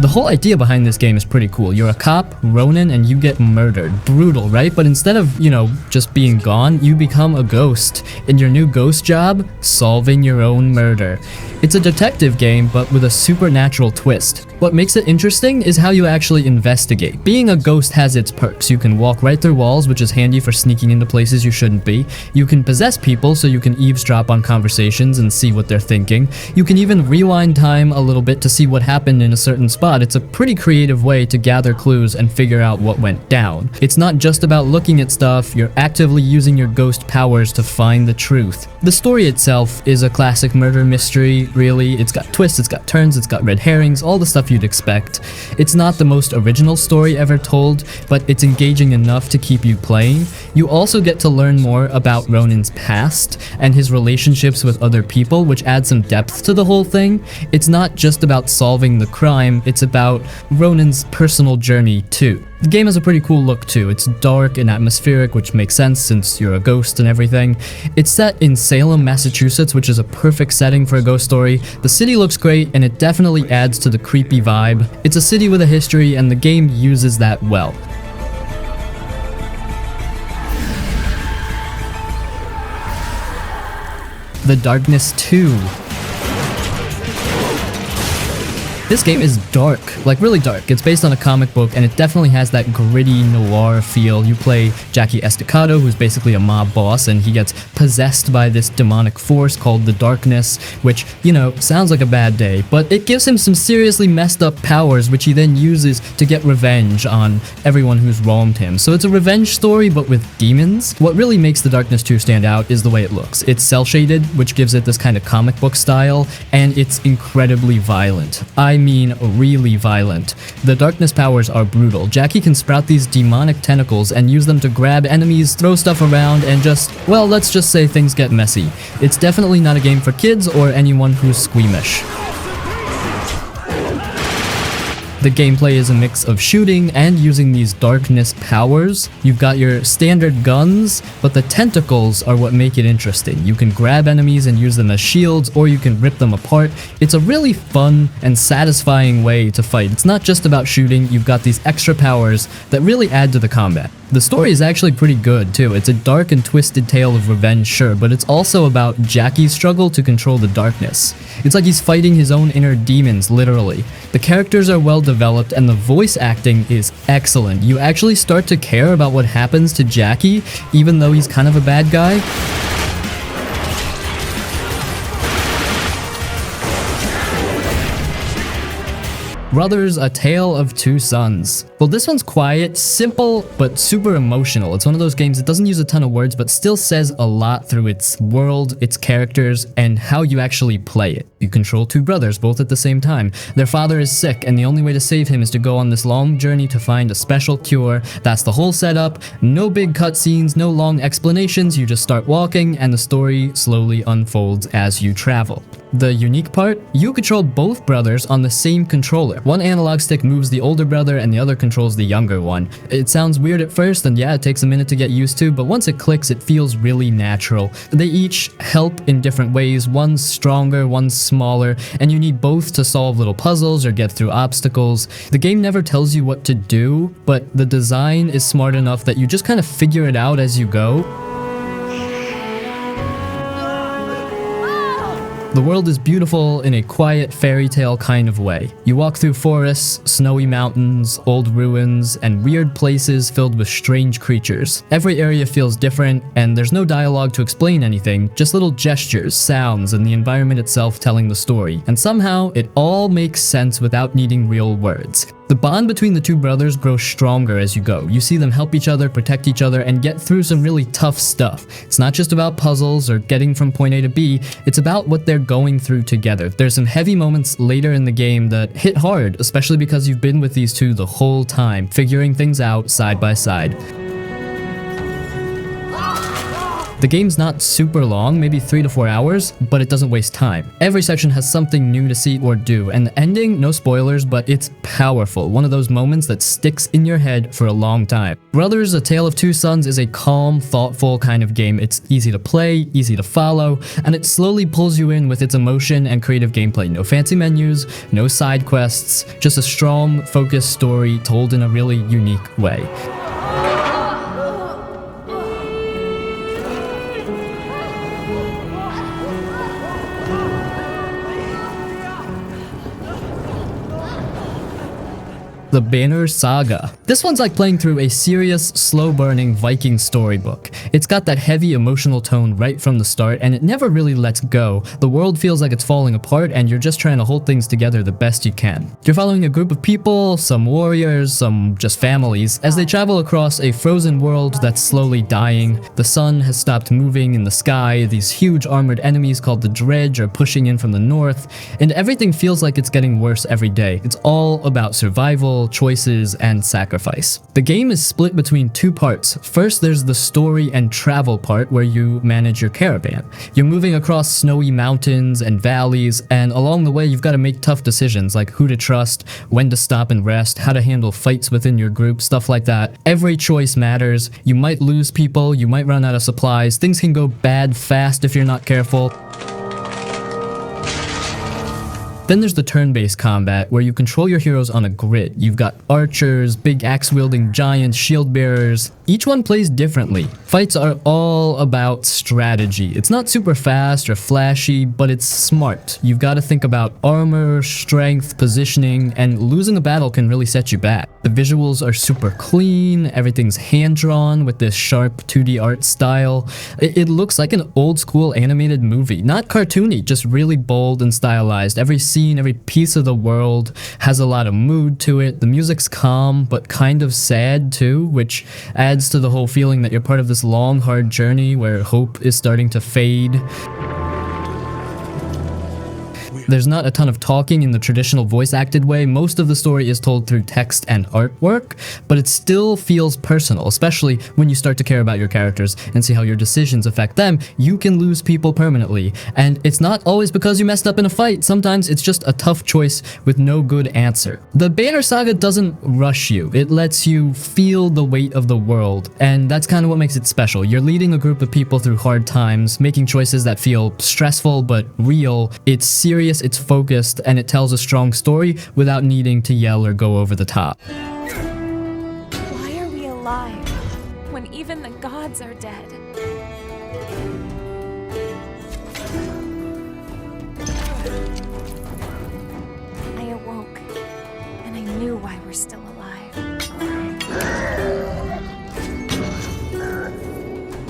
The whole idea behind this game is pretty cool. You're a cop, Ronin, and you get murdered. Brutal, right? But instead of, you know, just being gone, you become a ghost. In your new ghost job, solving your own murder. It's a detective game, but with a supernatural twist. What makes it interesting is how you actually investigate. Being a ghost has its perks. You can walk right through walls, which is handy for sneaking into places you shouldn't be. You can possess people, so you can eavesdrop on conversations and see what they're thinking. You can even rewind time a little bit to see what happened in a certain spot. It's a pretty creative way to gather clues and figure out what went down. It's not just about looking at stuff, you're actively using your ghost powers to find the truth. The story itself is a classic murder mystery, really. It's got twists, it's got turns, it's got red herrings, all the stuff you'd expect. It's not the most original story ever told, but it's engaging enough to keep you playing. You also get to learn more about Ronin's past and his relationships with other people, which adds some depth to the whole thing. It's not just about solving the crime, it's about Ronin's personal journey too. The game has a pretty cool look too. It's dark and atmospheric, which makes sense since you're a ghost and everything. It's set in Salem, Massachusetts, which is a perfect setting for a ghost story. The city looks great, and it definitely adds to the creepy vibe. It's a city with a history, and the game uses that well. The Darkness 2. This game is dark, like really dark. It's based on a comic book, and it definitely has that gritty noir feel. You play Jackie Estacado, who's basically a mob boss, and he gets possessed by this demonic force called the Darkness, which, you know, sounds like a bad day, but it gives him some seriously messed up powers, which he then uses to get revenge on everyone who's wronged him. So it's a revenge story, but with demons. What really makes the Darkness 2 stand out is the way it looks. It's cel-shaded, which gives it this kind of comic book style, and it's incredibly violent. I mean really violent. The Darkness powers are brutal. Jackie can sprout these demonic tentacles and use them to grab enemies, throw stuff around, and just, well, let's just say things get messy. It's definitely not a game for kids or anyone who's squeamish. The gameplay is a mix of shooting and using these Darkness powers. You've got your standard guns, but the tentacles are what make it interesting. You can grab enemies and use them as shields, or you can rip them apart. It's a really fun and satisfying way to fight. It's not just about shooting, you've got these extra powers that really add to the combat. The story is actually pretty good too. It's a dark and twisted tale of revenge, sure, but it's also about Jackie's struggle to control the darkness. It's like he's fighting his own inner demons, literally. The characters are well developed and the voice acting is excellent. You actually start to care about what happens to Jackie, even though he's kind of a bad guy. Brothers, A Tale of Two Sons. Well, this one's quiet, simple, but super emotional. It's one of those games that doesn't use a ton of words, but still says a lot through its world, its characters, and how you actually play it. You control two brothers, both at the same time. Their father is sick, and the only way to save him is to go on this long journey to find a special cure. That's the whole setup. No big cutscenes, no long explanations. You just start walking, and the story slowly unfolds as you travel. The unique part? You control both brothers on the same controller. One analog stick moves the older brother and the other controls the younger one. It sounds weird at first, and yeah, it takes a minute to get used to, but once it clicks, it feels really natural. They each help in different ways. One's stronger, one's smaller, and you need both to solve little puzzles or get through obstacles. The game never tells you what to do, but the design is smart enough that you just kind of figure it out as you go. The world is beautiful in a quiet fairy tale kind of way. You walk through forests, snowy mountains, old ruins, and weird places filled with strange creatures. Every area feels different, and there's no dialogue to explain anything, just little gestures, sounds, and the environment itself telling the story. And somehow, it all makes sense without needing real words. The bond between the two brothers grows stronger as you go. You see them help each other, protect each other, and get through some really tough stuff. It's not just about puzzles or getting from point A to B, it's about what they're going through together. There's some heavy moments later in the game that hit hard, especially because you've been with these two the whole time, figuring things out side by side. The game's not super long, maybe 3 to 4 hours, but it doesn't waste time. Every section has something new to see or do, and the ending, no spoilers, but it's powerful. One of those moments that sticks in your head for a long time. Brothers, A Tale of Two Sons is a calm, thoughtful kind of game. It's easy to play, easy to follow, and it slowly pulls you in with its emotion and creative gameplay. No fancy menus, no side quests, just a strong, focused story told in a really unique way. The Banner Saga. This one's like playing through a serious, slow-burning Viking storybook. It's got that heavy emotional tone right from the start, and it never really lets go. The world feels like it's falling apart, and you're just trying to hold things together the best you can. You're following a group of people, some warriors, some just families, as they travel across a frozen world that's slowly dying. The sun has stopped moving in the sky, these huge armored enemies called the Dredge are pushing in from the north, and everything feels like it's getting worse every day. It's all about survival, choices, and sacrifice. The game is split between two parts. First, there's the story and travel part where you manage your caravan. You're moving across snowy mountains and valleys, and along the way you've got to make tough decisions like who to trust, when to stop and rest, how to handle fights within your group, stuff like that. Every choice matters. You might lose people, you might run out of supplies, things can go bad fast if you're not careful. Then there's the turn-based combat, where you control your heroes on a grid. You've got archers, big axe-wielding giants, shield-bearers. Each one plays differently. Fights are all about strategy. It's not super fast or flashy, but it's smart. You've got to think about armor, strength, positioning, and losing a battle can really set you back. The visuals are super clean, everything's hand-drawn with this sharp 2D art style. It looks like an old-school animated movie. Not cartoony, just really bold and stylized. Every scene, every piece of the world has a lot of mood to it. The music's calm, but kind of sad too, which adds to the whole feeling that you're part of this long, hard journey where hope is starting to fade. There's not a ton of talking in the traditional voice-acted way. Most of the story is told through text and artwork, but it still feels personal, especially when you start to care about your characters and see how your decisions affect them. You can lose people permanently, and it's not always because you messed up in a fight. Sometimes it's just a tough choice with no good answer. The Banner Saga doesn't rush you. It lets you feel the weight of the world, and that's kind of what makes it special. You're leading a group of people through hard times, making choices that feel stressful but real. It's serious, it's focused, and it tells a strong story without needing to yell or go over the top. Why are we alive? gods are dead. I awoke, and I knew why we're still alive.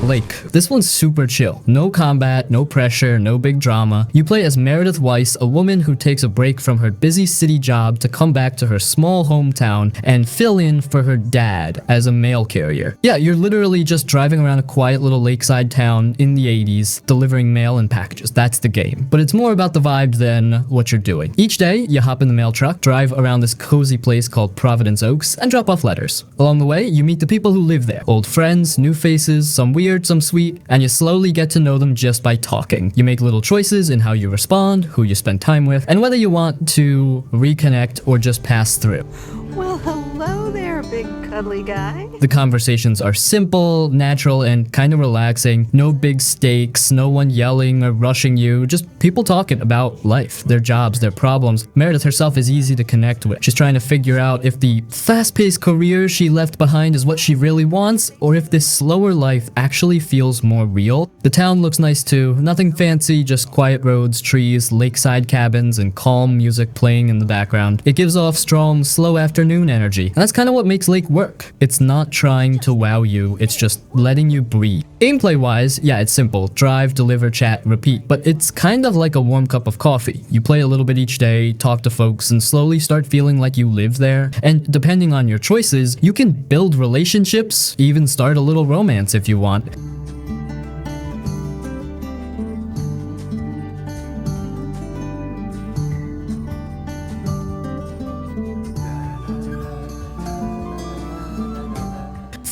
Lake. This one's super chill. No combat, no pressure, no big drama. You play as Meredith Weiss, a woman who takes a break from her busy city job to come back to her small hometown and fill in for her dad as a mail carrier. Yeah, you're literally just driving around a quiet little lakeside town in the 80s, delivering mail and packages. That's the game. But it's more about the vibe than what you're doing. Each day, you hop in the mail truck, drive around this cozy place called Providence Oaks, and drop off letters. Along the way, you meet the people who live there. Old friends, new faces, some weird, some sweet, and you slowly get to know them just by talking. You make little choices in how you respond, who you spend time with, and whether you want to reconnect or just pass through. Well, hello there, big cuddly guy. The conversations are simple, natural, and kind of relaxing. No big stakes, no one yelling or rushing you, just people talking about life, their jobs, their problems. Meredith herself is easy to connect with. She's trying to figure out if the fast-paced career she left behind is what she really wants, or if this slower life actually feels more real. The town looks nice too. Nothing fancy, just quiet roads, trees, lakeside cabins, and calm music playing in the background. It gives off strong, slow afternoon energy. And that's kind of what makes Lake work. It's not trying to wow you, it's just letting you breathe. Gameplay wise, yeah, it's simple. Drive, deliver, chat, repeat. But it's kind of like a warm cup of coffee. You play a little bit each day, talk to folks, and slowly start feeling like you live there. And depending on your choices, you can build relationships, even start a little romance if you want.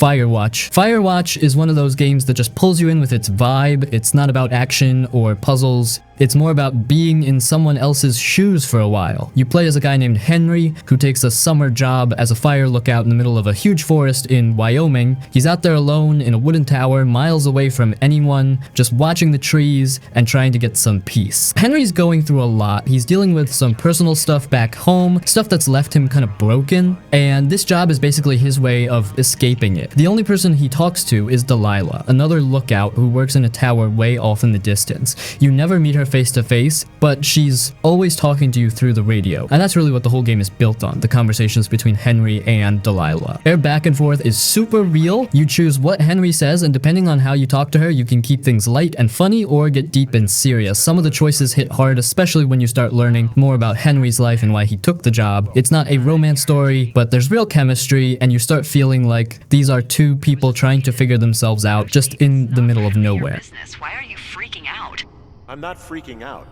Firewatch. Firewatch is one of those games that just pulls you in with its vibe. It's not about action or puzzles. It's more about being in someone else's shoes for a while. You play as a guy named Henry, who takes a summer job as a fire lookout in the middle of a huge forest in Wyoming. He's out there alone in a wooden tower, miles away from anyone, just watching the trees and trying to get some peace. Henry's going through a lot. He's dealing with some personal stuff back home, stuff that's left him kind of broken, and this job is basically his way of escaping it. The only person he talks to is Delilah, another lookout who works in a tower way off in the distance. You never meet her face to face, but she's always talking to you through the radio. And that's really what the whole game is built on, the conversations between Henry and Delilah. Their back and forth is super real. You choose what Henry says, and depending on how you talk to her, you can keep things light and funny or get deep and serious. Some of the choices hit hard, especially when you start learning more about Henry's life and why he took the job. It's not a romance story, but there's real chemistry, and you start feeling like these are two people trying to figure themselves out just in the middle of nowhere. Why are you freaking out? I'm not freaking out.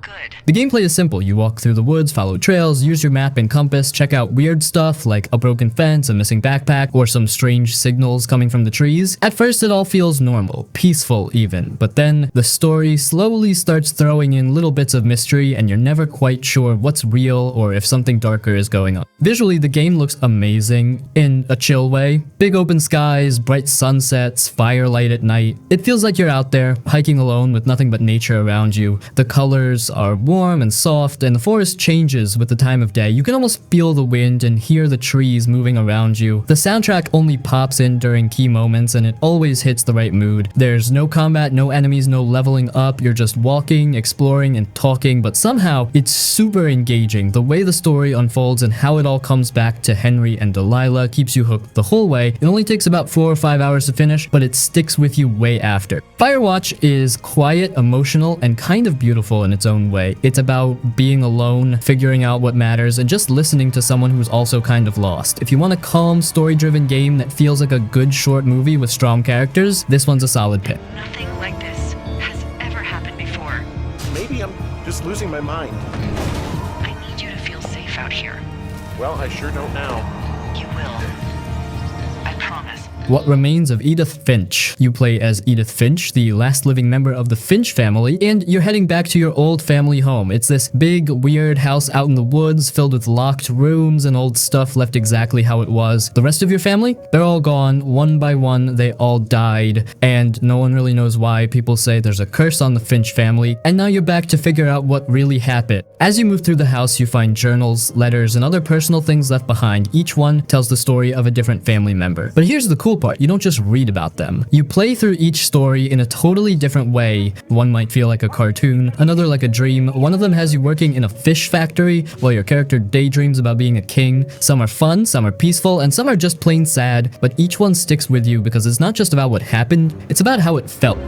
Good. The gameplay is simple. You walk through the woods, follow trails, use your map and compass, check out weird stuff like a broken fence, a missing backpack, or some strange signals coming from the trees. At first it all feels normal, peaceful even, but then the story slowly starts throwing in little bits of mystery and you're never quite sure what's real or if something darker is going on. Visually, the game looks amazing in a chill way. Big open skies, bright sunsets, firelight at night. It feels like you're out there, hiking alone with nothing but nature around you. The colors are warm and soft, and the forest changes with the time of day. You can almost feel the wind and hear the trees moving around you. The soundtrack only pops in during key moments, and it always hits the right mood. There's no combat, no enemies, no leveling up. You're just walking, exploring, and talking, but somehow it's super engaging. The way the story unfolds and how it all comes back to Henry and Delilah keeps you hooked the whole way. It only takes about 4 or 5 hours to finish, but it sticks with you way after. Firewatch is quiet, emotional, and kind of beautiful in its own way. It's about being alone, figuring out what matters, and just listening to someone who's also kind of lost. If you want a calm, story-driven game that feels like a good short movie with strong characters, this one's a solid pick. Nothing like this has ever happened before. Maybe I'm just losing my mind. I need you to feel safe out here. Well, I sure don't now. You will. I promise. What Remains of Edith Finch. You play as Edith Finch, the last living member of the Finch family, and you're heading back to your old family home. It's this big, weird house out in the woods filled with locked rooms and old stuff left exactly how it was. The rest of your family? They're all gone. One by one, they all died, and no one really knows why. People say there's a curse on the Finch family, and now you're back to figure out what really happened. As you move through the house, you find journals, letters, and other personal things left behind. Each one tells the story of a different family member. But here's the cool cool part, you don't just read about them. You play through each story in a totally different way. One might feel like a cartoon, another like a dream. One of them has you working in a fish factory while your character daydreams about being a king. Some are fun, some are peaceful, and some are just plain sad, but each one sticks with you because it's not just about what happened, it's about how it felt.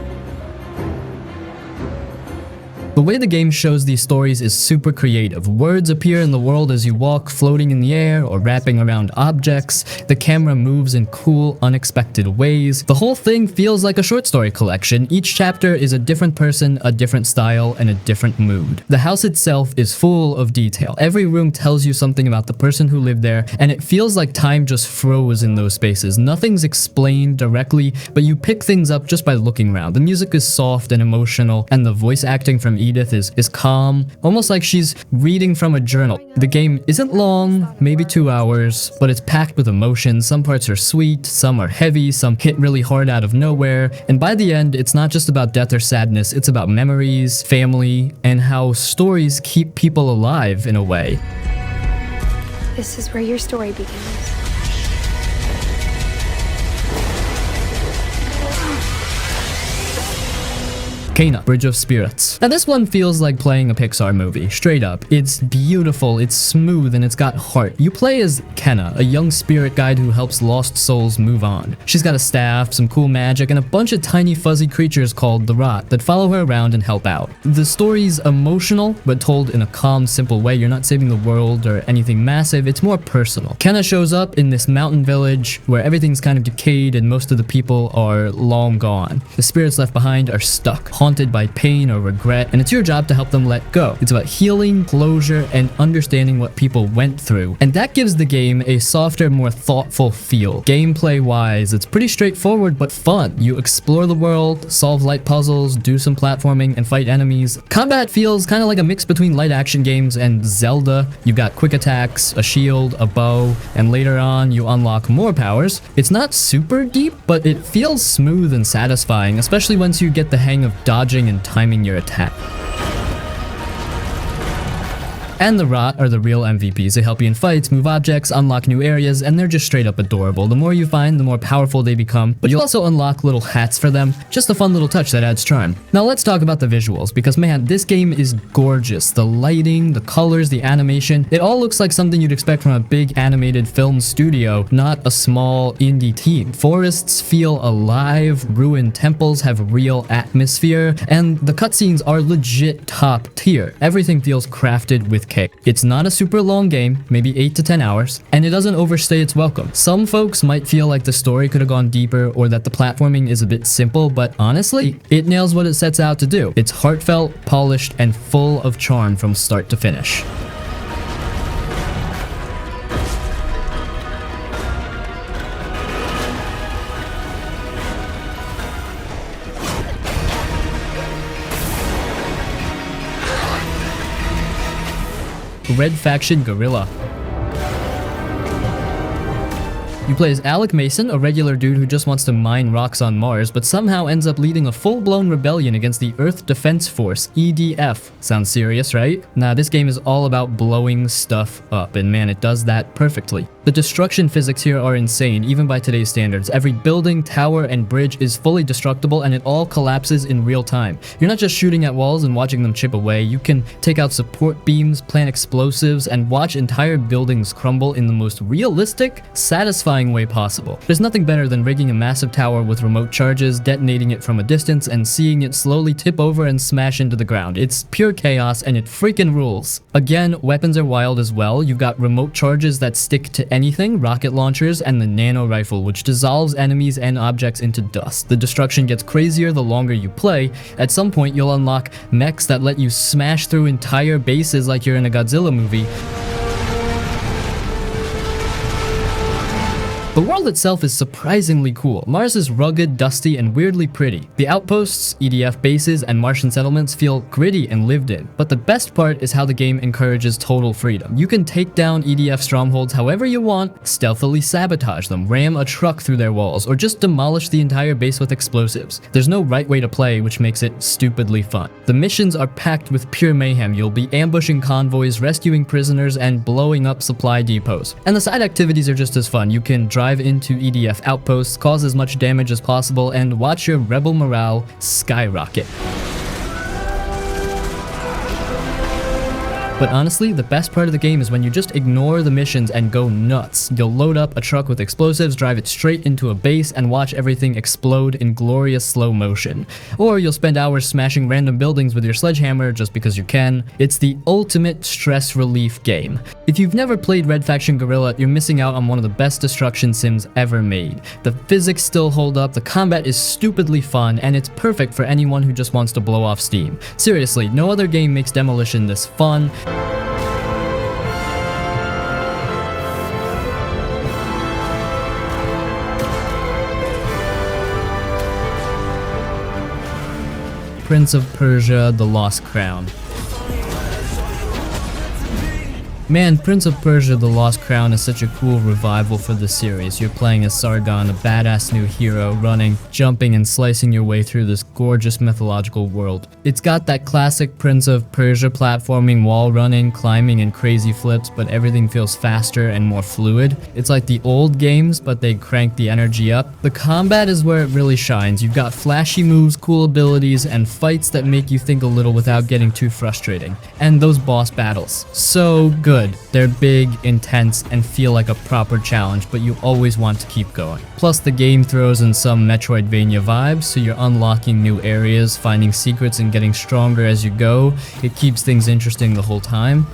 The way the game shows these stories is super creative. Words appear in the world as you walk, floating in the air or wrapping around objects. The camera moves in cool, unexpected ways. The whole thing feels like a short story collection. Each chapter is a different person, a different style, and a different mood. The house itself is full of detail. Every room tells you something about the person who lived there, and it feels like time just froze in those spaces. Nothing's explained directly, but you pick things up just by looking around. The music is soft and emotional, and the voice acting from Edith is calm, almost like she's reading from a journal. The game isn't long, maybe 2 hours, but it's packed with emotion. Some parts are sweet, some are heavy, some hit really hard out of nowhere, and by the end, it's not just about death or sadness, it's about memories, family, and how stories keep people alive in a way. This is where your story begins. Kena, Bridge of Spirits. Now this one feels like playing a Pixar movie, straight up. It's beautiful, it's smooth, and it's got heart. You play as Kena, a young spirit guide who helps lost souls move on. She's got a staff, some cool magic, and a bunch of tiny fuzzy creatures called the Rot that follow her around and help out. The story's emotional, but told in a calm, simple way. You're not saving the world or anything massive, it's more personal. Kena shows up in this mountain village where everything's kind of decayed and most of the people are long gone. The spirits left behind are stuck, haunted by pain or regret, and it's your job to help them let go. It's about healing, closure, and understanding what people went through, and that gives the game a softer, more thoughtful feel. Gameplay-wise, it's pretty straightforward but fun. You explore the world, solve light puzzles, do some platforming, and fight enemies. Combat feels kind of like a mix between light action games and Zelda. You've got quick attacks, a shield, a bow, and later on you unlock more powers. It's not super deep, but it feels smooth and satisfying, especially once you get the hang of dodging and timing your attack. And the Rot are the real MVPs. They help you in fights, move objects, unlock new areas, and they're just straight up adorable. The more you find, the more powerful they become, but you'll also unlock little hats for them. Just a fun little touch that adds charm. Now let's talk about the visuals, because man, this game is gorgeous. The lighting, the colors, the animation, it all looks like something you'd expect from a big animated film studio, not a small indie team. Forests feel alive, ruined temples have real atmosphere, and the cutscenes are legit top tier. Everything feels crafted with care. It's not a super long game, maybe 8 to 10 hours, and it doesn't overstay its welcome. Some folks might feel like the story could have gone deeper or that the platforming is a bit simple, but honestly, it nails what it sets out to do. It's heartfelt, polished, and full of charm from start to finish. Red Faction Guerrilla. You play as Alec Mason, a regular dude who just wants to mine rocks on Mars, but somehow ends up leading a full-blown rebellion against the Earth Defense Force, EDF. Sounds serious, right? Nah, this game is all about blowing stuff up, and man, it does that perfectly. The destruction physics here are insane, even by today's standards. Every building, tower, and bridge is fully destructible, and it all collapses in real time. You're not just shooting at walls and watching them chip away. You can take out support beams, plant explosives, and watch entire buildings crumble in the most realistic, satisfying way possible. There's nothing better than rigging a massive tower with remote charges, detonating it from a distance, and seeing it slowly tip over and smash into the ground. It's pure chaos, and it freaking rules. Again, weapons are wild as well. You've got remote charges that stick to anything, rocket launchers, and the nano rifle, which dissolves enemies and objects into dust. The destruction gets crazier the longer you play. At some point, you'll unlock mechs that let you smash through entire bases like you're in a Godzilla movie. The world itself is surprisingly cool. Mars is rugged, dusty, and weirdly pretty. The outposts, EDF bases, and Martian settlements feel gritty and lived in. But the best part is how the game encourages total freedom. You can take down EDF strongholds however you want, stealthily sabotage them, ram a truck through their walls, or just demolish the entire base with explosives. There's no right way to play, which makes it stupidly fun. The missions are packed with pure mayhem. You'll be ambushing convoys, rescuing prisoners, and blowing up supply depots. And the side activities are just as fun. You can drive dive into EDF outposts, cause as much damage as possible, and watch your rebel morale skyrocket. But honestly, the best part of the game is when you just ignore the missions and go nuts. You'll load up a truck with explosives, drive it straight into a base, and watch everything explode in glorious slow motion. Or you'll spend hours smashing random buildings with your sledgehammer just because you can. It's the ultimate stress relief game. If you've never played Red Faction Guerrilla, you're missing out on one of the best destruction sims ever made. The physics still hold up, the combat is stupidly fun, and it's perfect for anyone who just wants to blow off steam. Seriously, no other game makes demolition this fun. Prince of Persia: The Lost Crown. Man, Prince of Persia: The Lost Crown is such a cool revival for the series. You're playing as Sargon, a badass new hero, running, jumping, and slicing your way through this gorgeous mythological world. It's got that classic Prince of Persia platforming, wall running, climbing, and crazy flips, but everything feels faster and more fluid. It's like the old games, but they crank the energy up. The combat is where it really shines. You've got flashy moves, cool abilities, and fights that make you think a little without getting too frustrating. And those boss battles, so good. They're big, intense, and feel like a proper challenge, but you always want to keep going. Plus, the game throws in some Metroidvania vibes, so you're unlocking new areas, finding secrets, and getting stronger as you go. It keeps things interesting the whole time.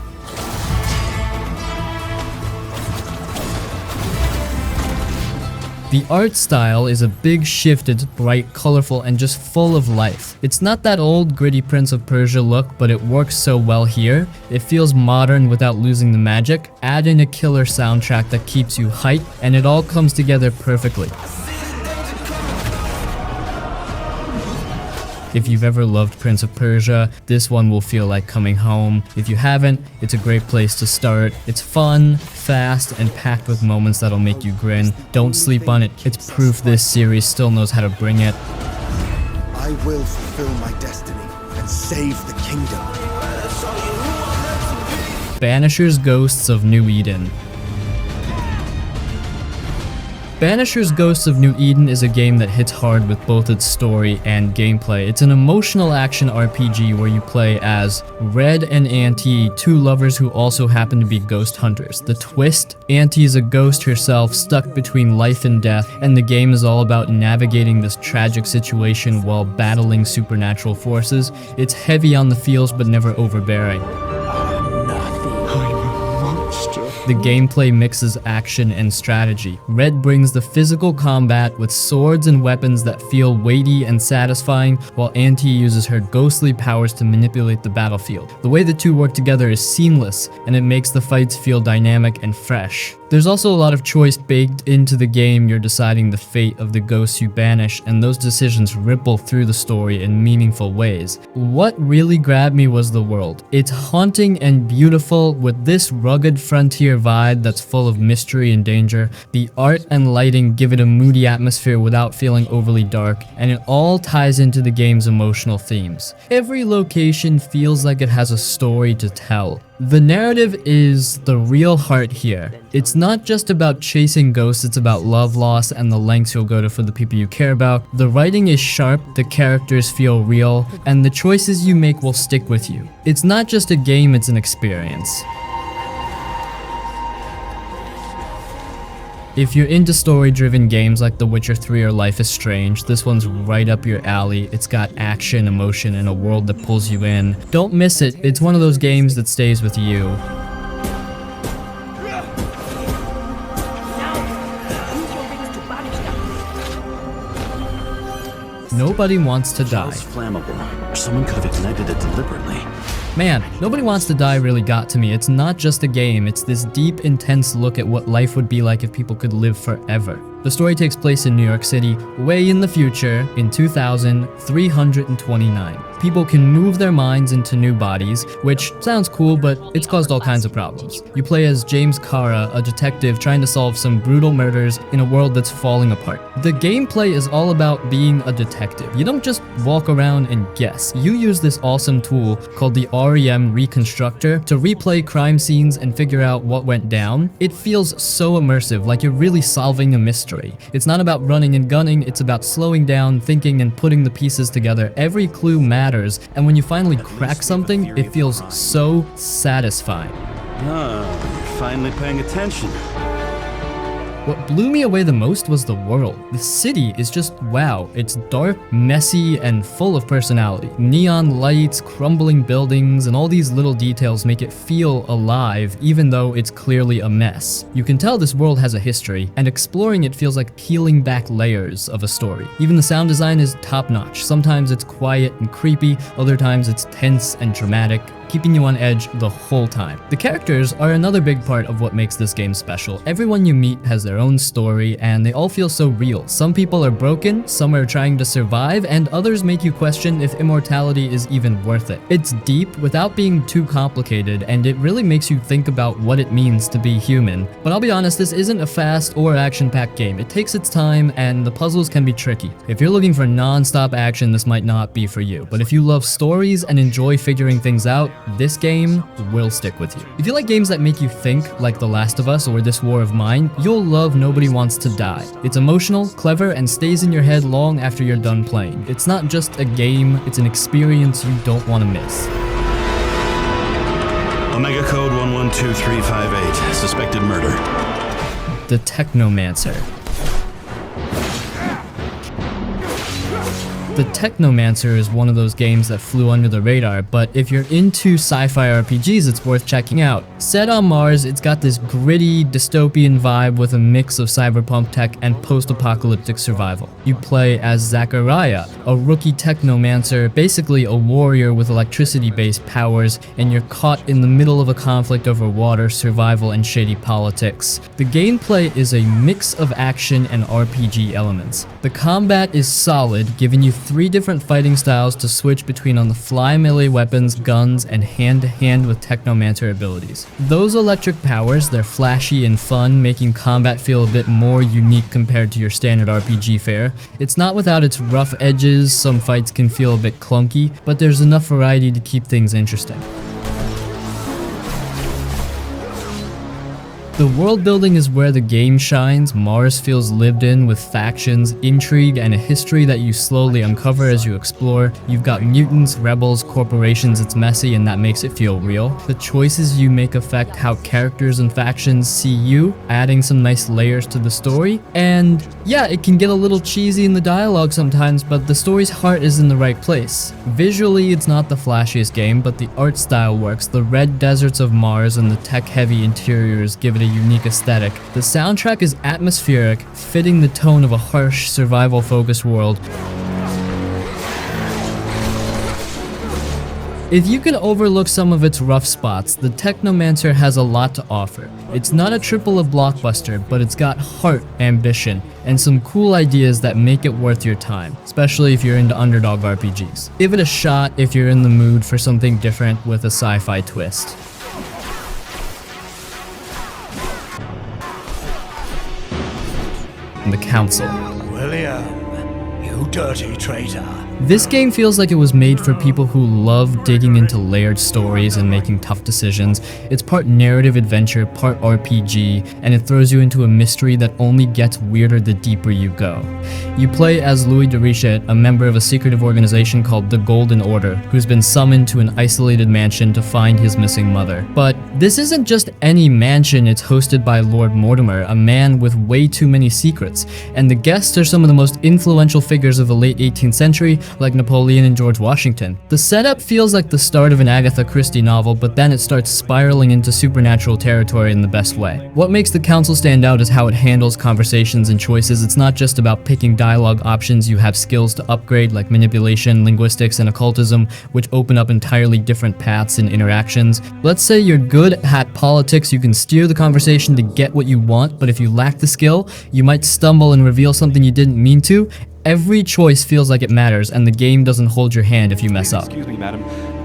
The art style is a big shift. It's bright, colorful, and just full of life. It's not that old, gritty Prince of Persia look, but it works so well here. It feels modern without losing the magic. Add in a killer soundtrack that keeps you hyped, and it all comes together perfectly. If you've ever loved Prince of Persia, this one will feel like coming home. If you haven't, it's a great place to start. It's fun, fast, and packed with moments that'll make you grin. Don't sleep on it. It's proof this series still knows how to bring it. I will fulfill my destiny and save the kingdom. Banishers: Ghosts of New Eden. Banishers: Ghosts of New Eden is a game that hits hard with both its story and gameplay. It's an emotional action RPG where you play as Red and Auntie, two lovers who also happen to be ghost hunters. The twist? Auntie is a ghost herself, stuck between life and death, and the game is all about navigating this tragic situation while battling supernatural forces. It's heavy on the feels but never overbearing. The gameplay mixes action and strategy. Red brings the physical combat with swords and weapons that feel weighty and satisfying, while Auntie uses her ghostly powers to manipulate the battlefield. The way the two work together is seamless, and it makes the fights feel dynamic and fresh. There's also a lot of choice baked into the game. You're deciding the fate of the ghosts you banish, and those decisions ripple through the story in meaningful ways. What really grabbed me was the world. It's haunting and beautiful with this rugged frontier vibe that's full of mystery and danger. The art and lighting give it a moody atmosphere without feeling overly dark, and it all ties into the game's emotional themes. Every location feels like it has a story to tell. The narrative is the real heart here. It's not just about chasing ghosts, it's about love loss and the lengths you'll go to for the people you care about. The writing is sharp, the characters feel real, and the choices you make will stick with you. It's not just a game, it's an experience. If you're into story-driven games like The Witcher 3 or Life is Strange, this one's right up your alley. It's got action, emotion, and a world that pulls you in. Don't miss it. It's one of those games that stays with you. Nobody Wants to Die. It's flammable, or someone could have ignited it deliberately. Man, Nobody Wants to Die really got to me. It's not just a game, it's this deep, intense look at what life would be like if people could live forever. The story takes place in New York City, way in the future, in 2329. people can move their minds into new bodies, which sounds cool, but it's caused all kinds of problems. You play as James Kara, a detective trying to solve some brutal murders in a world that's falling apart. The gameplay is all about being a detective. You don't just walk around and guess. You use this awesome tool called the REM Reconstructor to replay crime scenes and figure out what went down. It feels so immersive, like you're really solving a mystery. It's not about running and gunning, it's about slowing down, thinking, and putting the pieces together. Every clue matters, and when you finally crack something, it feels so satisfying. You're finally paying attention. What blew me away the most was the world. The city is just wow. It's dark, messy, and full of personality. Neon lights, crumbling buildings, and all these little details make it feel alive, even though it's clearly a mess. You can tell this world has a history, and exploring it feels like peeling back layers of a story. Even the sound design is top-notch. Sometimes it's quiet and creepy, other times it's tense and dramatic, keeping you on edge the whole time. The characters are another big part of what makes this game special. Everyone you meet has their own story, and they all feel so real. Some people are broken, some are trying to survive, and others make you question if immortality is even worth it. It's deep without being too complicated, and it really makes you think about what it means to be human. But I'll be honest, this isn't a fast or action-packed game. It takes its time, and the puzzles can be tricky. If you're looking for non-stop action, this might not be for you. But if you love stories and enjoy figuring things out, this game will stick with you. If you like games that make you think, like The Last of Us or This War of Mine, you'll love Nobody Wants to Die. It's emotional, clever, and stays in your head long after you're done playing. It's not just a game, it's an experience you don't want to miss. Omega code 112358. Suspected murder. The Technomancer. The Technomancer is one of those games that flew under the radar, but if you're into sci-fi RPGs, it's worth checking out. Set on Mars, it's got this gritty, dystopian vibe with a mix of cyberpunk tech and post-apocalyptic survival. You play as Zachariah, a rookie Technomancer, basically a warrior with electricity-based powers, and you're caught in the middle of a conflict over water, survival, and shady politics. The gameplay is a mix of action and RPG elements. The combat is solid, giving you 3 different fighting styles to switch between on the fly melee weapons, guns, and hand-to-hand with Technomancer abilities. Those electric powers, they're flashy and fun, making combat feel a bit more unique compared to your standard RPG fare. It's not without its rough edges, some fights can feel a bit clunky, but there's enough variety to keep things interesting. The world building is where the game shines. Mars feels lived in with factions, intrigue, and a history that you slowly uncover as you explore. You've got mutants, rebels, corporations, it's messy and that makes it feel real. The choices you make affect how characters and factions see you, adding some nice layers to the story. And yeah, it can get a little cheesy in the dialogue sometimes, but the story's heart is in the right place. Visually, it's not the flashiest game, but the art style works. The red deserts of Mars and the tech-heavy interiors give it a unique aesthetic. The soundtrack is atmospheric, fitting the tone of a harsh, survival-focused world. If you can overlook some of its rough spots, the Technomancer has a lot to offer. It's not a triple-A blockbuster, but it's got heart, ambition, and some cool ideas that make it worth your time, especially if you're into underdog RPGs. Give it a shot if you're in the mood for something different with a sci-fi twist. The Council. William, you dirty traitor. This game feels like it was made for people who love digging into layered stories and making tough decisions. It's part narrative adventure, part RPG, and it throws you into a mystery that only gets weirder the deeper you go. You play as Louis de Richet, a member of a secretive organization called the Golden Order, who's been summoned to an isolated mansion to find his missing mother. But this isn't just any mansion, it's hosted by Lord Mortimer, a man with way too many secrets, and the guests are some of the most influential figures of the late 18th century, like Napoleon and George Washington. The setup feels like the start of an Agatha Christie novel, but then it starts spiraling into supernatural territory in the best way. What makes the Council stand out is how it handles conversations and choices. It's not just about picking dialogue options, you have skills to upgrade like manipulation, linguistics, and occultism, which open up entirely different paths and interactions. Let's say you're good at politics, you can steer the conversation to get what you want, but if you lack the skill, you might stumble and reveal something you didn't mean to, Every choice feels like it matters, and the game doesn't hold your hand if you mess up. Excuse me, madam.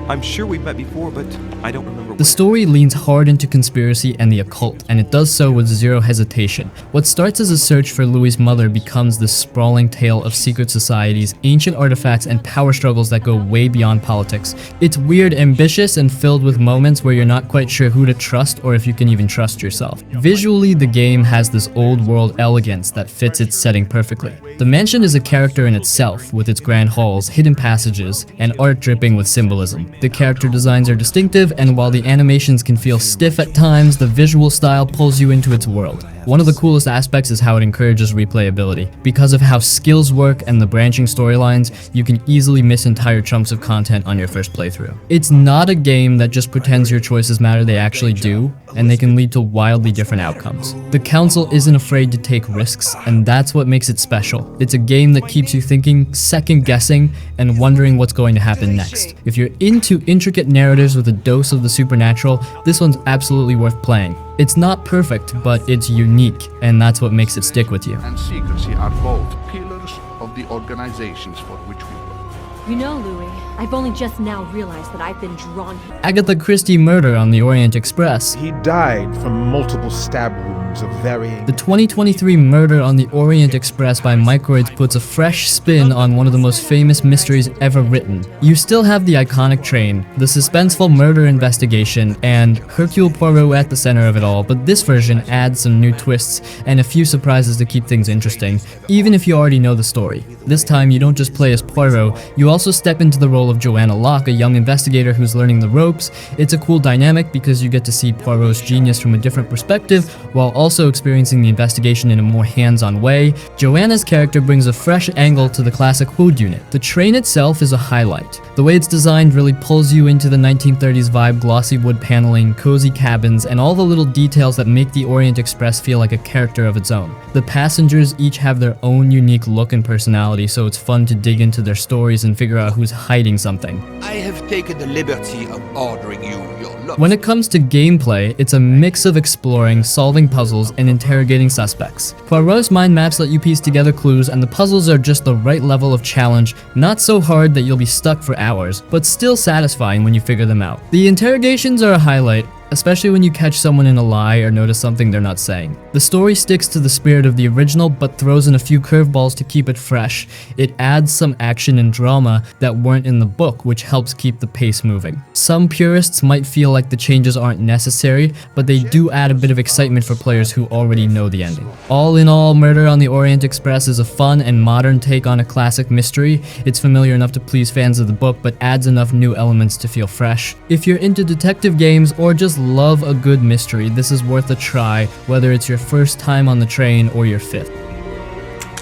I'm sure we've met before, but I don't remember. The story leans hard into conspiracy and the occult, and it does so with zero hesitation. What starts as a search for Louis's mother becomes this sprawling tale of secret societies, ancient artifacts, and power struggles that go way beyond politics. It's weird, ambitious, and filled with moments where you're not quite sure who to trust or if you can even trust yourself. Visually, the game has this old world elegance that fits its setting perfectly. The mansion is a character in itself, with its grand halls, hidden passages, and art dripping with symbolism. The character designs are distinctive, and while the animations can feel stiff at times, the visual style pulls you into its world. One of the coolest aspects is how it encourages replayability. Because of how skills work and the branching storylines, you can easily miss entire chunks of content on your first playthrough. It's not a game that just pretends your choices matter, they actually do, and they can lead to wildly different outcomes. The Council isn't afraid to take risks, and that's what makes it special. It's a game that keeps you thinking, second guessing, and wondering what's going to happen next. If you're into intricate narratives with a dose of the supernatural, this one's absolutely worth playing. It's not perfect, but it's unique, and that's what makes it stick with you. And secrecy are both pillars of the organizations for which we work. You know, Louis, I've only just now realized that I've been drawn here. Agatha Christie murder on the Orient Express. He died from multiple stab wounds of varying... The 2023 murder on the Orient Express by Microids puts a fresh spin on one of the most famous mysteries ever written. You still have the iconic train, the suspenseful murder investigation, and Hercule Poirot at the center of it all, but this version adds some new twists and a few surprises to keep things interesting, even if you already know the story. This time, you don't just play as Poirot, you also step into the role of Joanna Locke, a young investigator who's learning the ropes. It's a cool dynamic because you get to see Poirot's genius from a different perspective, while also experiencing the investigation in a more hands-on way. Joanna's character brings a fresh angle to the classic whodunit. The train itself is a highlight. The way it's designed really pulls you into the 1930s vibe, glossy wood paneling, cozy cabins, and all the little details that make the Orient Express feel like a character of its own. The passengers each have their own unique look and personality, so it's fun to dig into their stories and figure out who's hiding something. I have taken the liberty of ordering you your love. When it comes to gameplay, it's a mix of exploring, solving puzzles, and interrogating suspects. Poirot's mind maps let you piece together clues, and the puzzles are just the right level of challenge, not so hard that you'll be stuck for hours, but still satisfying when you figure them out. The interrogations are a highlight, especially when you catch someone in a lie or notice something they're not saying. The story sticks to the spirit of the original, but throws in a few curveballs to keep it fresh. It adds some action and drama that weren't in the book, which helps keep the pace moving. Some purists might feel like the changes aren't necessary, but they do add a bit of excitement for players who already know the ending. All in all, Murder on the Orient Express is a fun and modern take on a classic mystery. It's familiar enough to please fans of the book, but adds enough new elements to feel fresh. If you're into detective games or just love a good mystery, this is worth a try, whether it's your first time on the train or your fifth.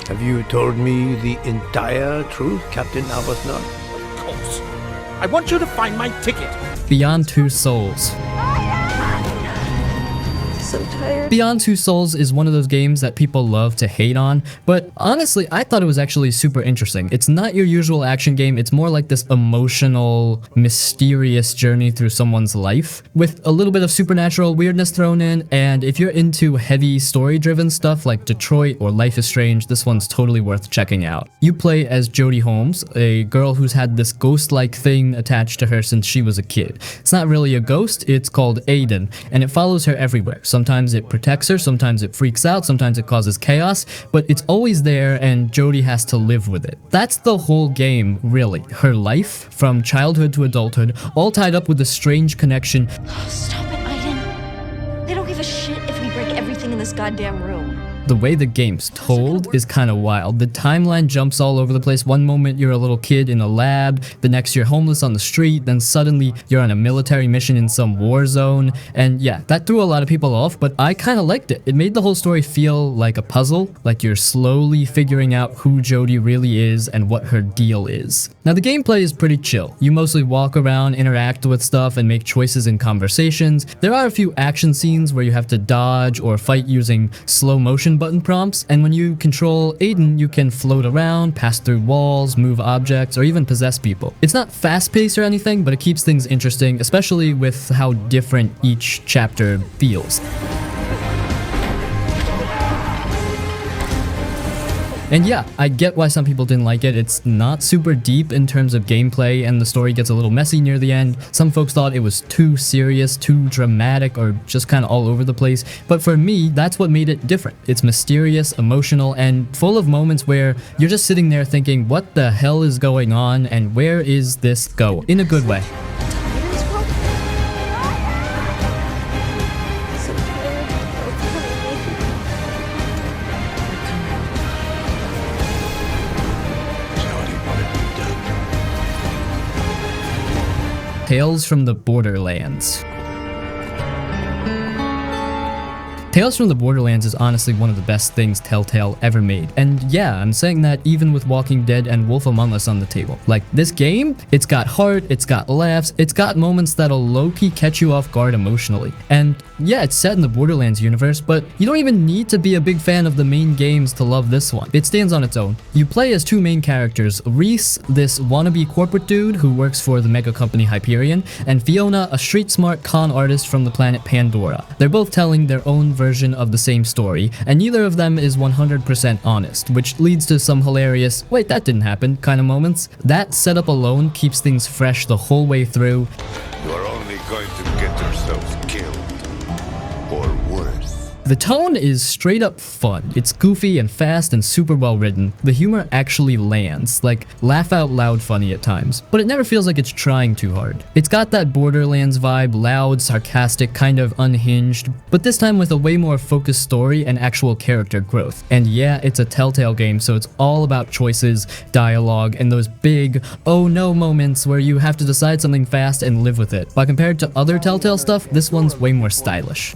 Have you told me the entire truth, Captain Arbuthnot? Of course. I want you to find my ticket. Beyond Two Souls. So tired. Beyond Two Souls is one of those games that people love to hate on, but honestly, I thought it was actually super interesting. It's not your usual action game, it's more like this emotional, mysterious journey through someone's life, with a little bit of supernatural weirdness thrown in, and if you're into heavy story-driven stuff like Detroit or Life is Strange, this one's totally worth checking out. You play as Jodie Holmes, a girl who's had this ghost-like thing attached to her since she was a kid. It's not really a ghost, it's called Aiden, and it follows her everywhere. Sometimes it protects her, sometimes it freaks out, sometimes it causes chaos, but it's always there and Jodie has to live with it. That's the whole game, really. Her life, from childhood to adulthood, all tied up with a strange connection. Stop it, Aiden. They don't give a shit if we break everything in this goddamn room. The way the game's told is kind of wild. The timeline jumps all over the place. One moment you're a little kid in a lab, the next you're homeless on the street, then suddenly you're on a military mission in some war zone. And yeah, that threw a lot of people off, but I kind of liked it. It made the whole story feel like a puzzle, like you're slowly figuring out who Jodie really is and what her deal is. Now the gameplay is pretty chill. You mostly walk around, interact with stuff, and make choices in conversations. There are a few action scenes where you have to dodge or fight using slow motion button prompts, and when you control Aiden, you can float around, pass through walls, move objects, or even possess people. It's not fast-paced or anything, but it keeps things interesting, especially with how different each chapter feels. And yeah, I get why some people didn't like it. It's not super deep in terms of gameplay, and the story gets a little messy near the end. Some folks thought it was too serious, too dramatic, or just kind of all over the place. But for me, that's what made it different. It's mysterious, emotional, and full of moments where you're just sitting there thinking, what the hell is going on, and where is this go? In a good way. Tales from the Borderlands. Tales from the Borderlands is honestly one of the best things Telltale ever made. And yeah, I'm saying that even with Walking Dead and Wolf Among Us on the table. Like, this game, it's got heart, it's got laughs, it's got moments that'll low-key catch you off guard emotionally. And yeah, it's set in the Borderlands universe, but you don't even need to be a big fan of the main games to love this one. It stands on its own. You play as two main characters, Ryse, this wannabe corporate dude who works for the mega company Hyperion, and Fiona, a street-smart con artist from the planet Pandora. They're both telling their own version of the same story, and neither of them is 100% honest, which leads to some hilarious, wait, that didn't happen kind of moments. That setup alone keeps things fresh the whole way through. You're only going to get yourselves killed, or worse. The tone is straight up fun. It's goofy and fast and super well written. The humor actually lands, like laugh out loud funny at times, but it never feels like it's trying too hard. It's got that Borderlands vibe, loud, sarcastic, kind of unhinged, but this time with a way more focused story and actual character growth. And yeah, it's a Telltale game, so it's all about choices, dialogue, and those big oh no moments where you have to decide something fast and live with it. But compared to other Telltale stuff, this one's way more stylish.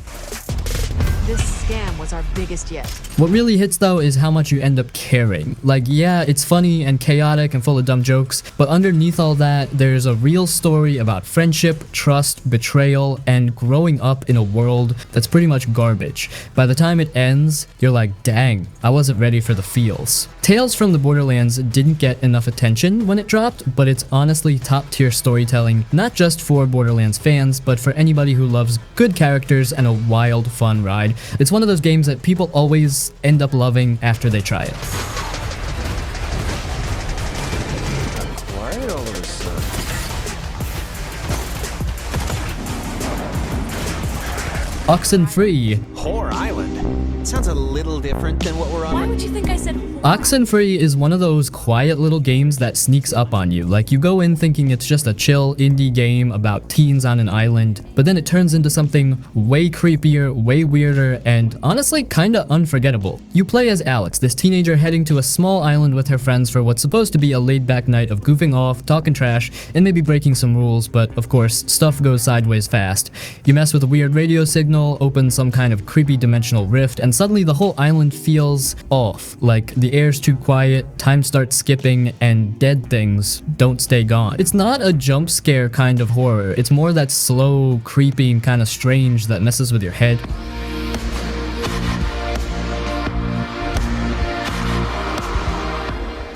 This scam was our biggest yet. What really hits though is how much you end up caring. Like, yeah, it's funny and chaotic and full of dumb jokes, but underneath all that, there's a real story about friendship, trust, betrayal, and growing up in a world that's pretty much garbage. By the time it ends, you're like, dang, I wasn't ready for the feels. Tales from the Borderlands didn't get enough attention when it dropped, but it's honestly top-tier storytelling, not just for Borderlands fans, but for anybody who loves good characters and a wild, fun ride. It's one of those games that people always end up loving after they try it. Quiet all of a sudden. Oxenfree. Whore Island? Sounds a little different than what we're on. Why would you think I said Oxenfree is one of those quiet little games that sneaks up on you. Like, you go in thinking it's just a chill indie game about teens on an island, but then it turns into something way creepier, way weirder, and honestly kinda unforgettable. You play as Alex, this teenager heading to a small island with her friends for what's supposed to be a laid-back night of goofing off, talking trash, and maybe breaking some rules, but of course, stuff goes sideways fast. You mess with a weird radio signal, open some kind of creepy dimensional rift, and suddenly the whole island feels off. Like, the air's too quiet, time starts skipping, and dead things don't stay gone. It's not a jump scare kind of horror, it's more that slow, creepy, and kind of strange that messes with your head.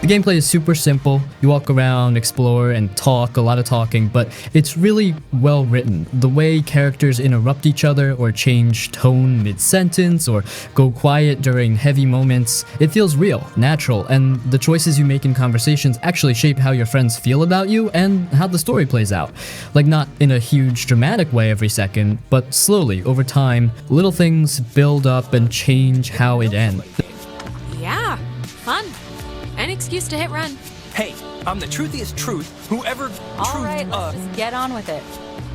The gameplay is super simple. You walk around, explore, and talk, a lot of talking, but it's really well written. The way characters interrupt each other or change tone mid-sentence or go quiet during heavy moments, it feels real, natural, and the choices you make in conversations actually shape how your friends feel about you and how the story plays out. Like, not in a huge dramatic way every second, but slowly, over time, little things build up and change how it ends. Yeah, fun. An excuse to hit run. Hey, I'm the truthiest truth. Whoever All right, let's just get on with it.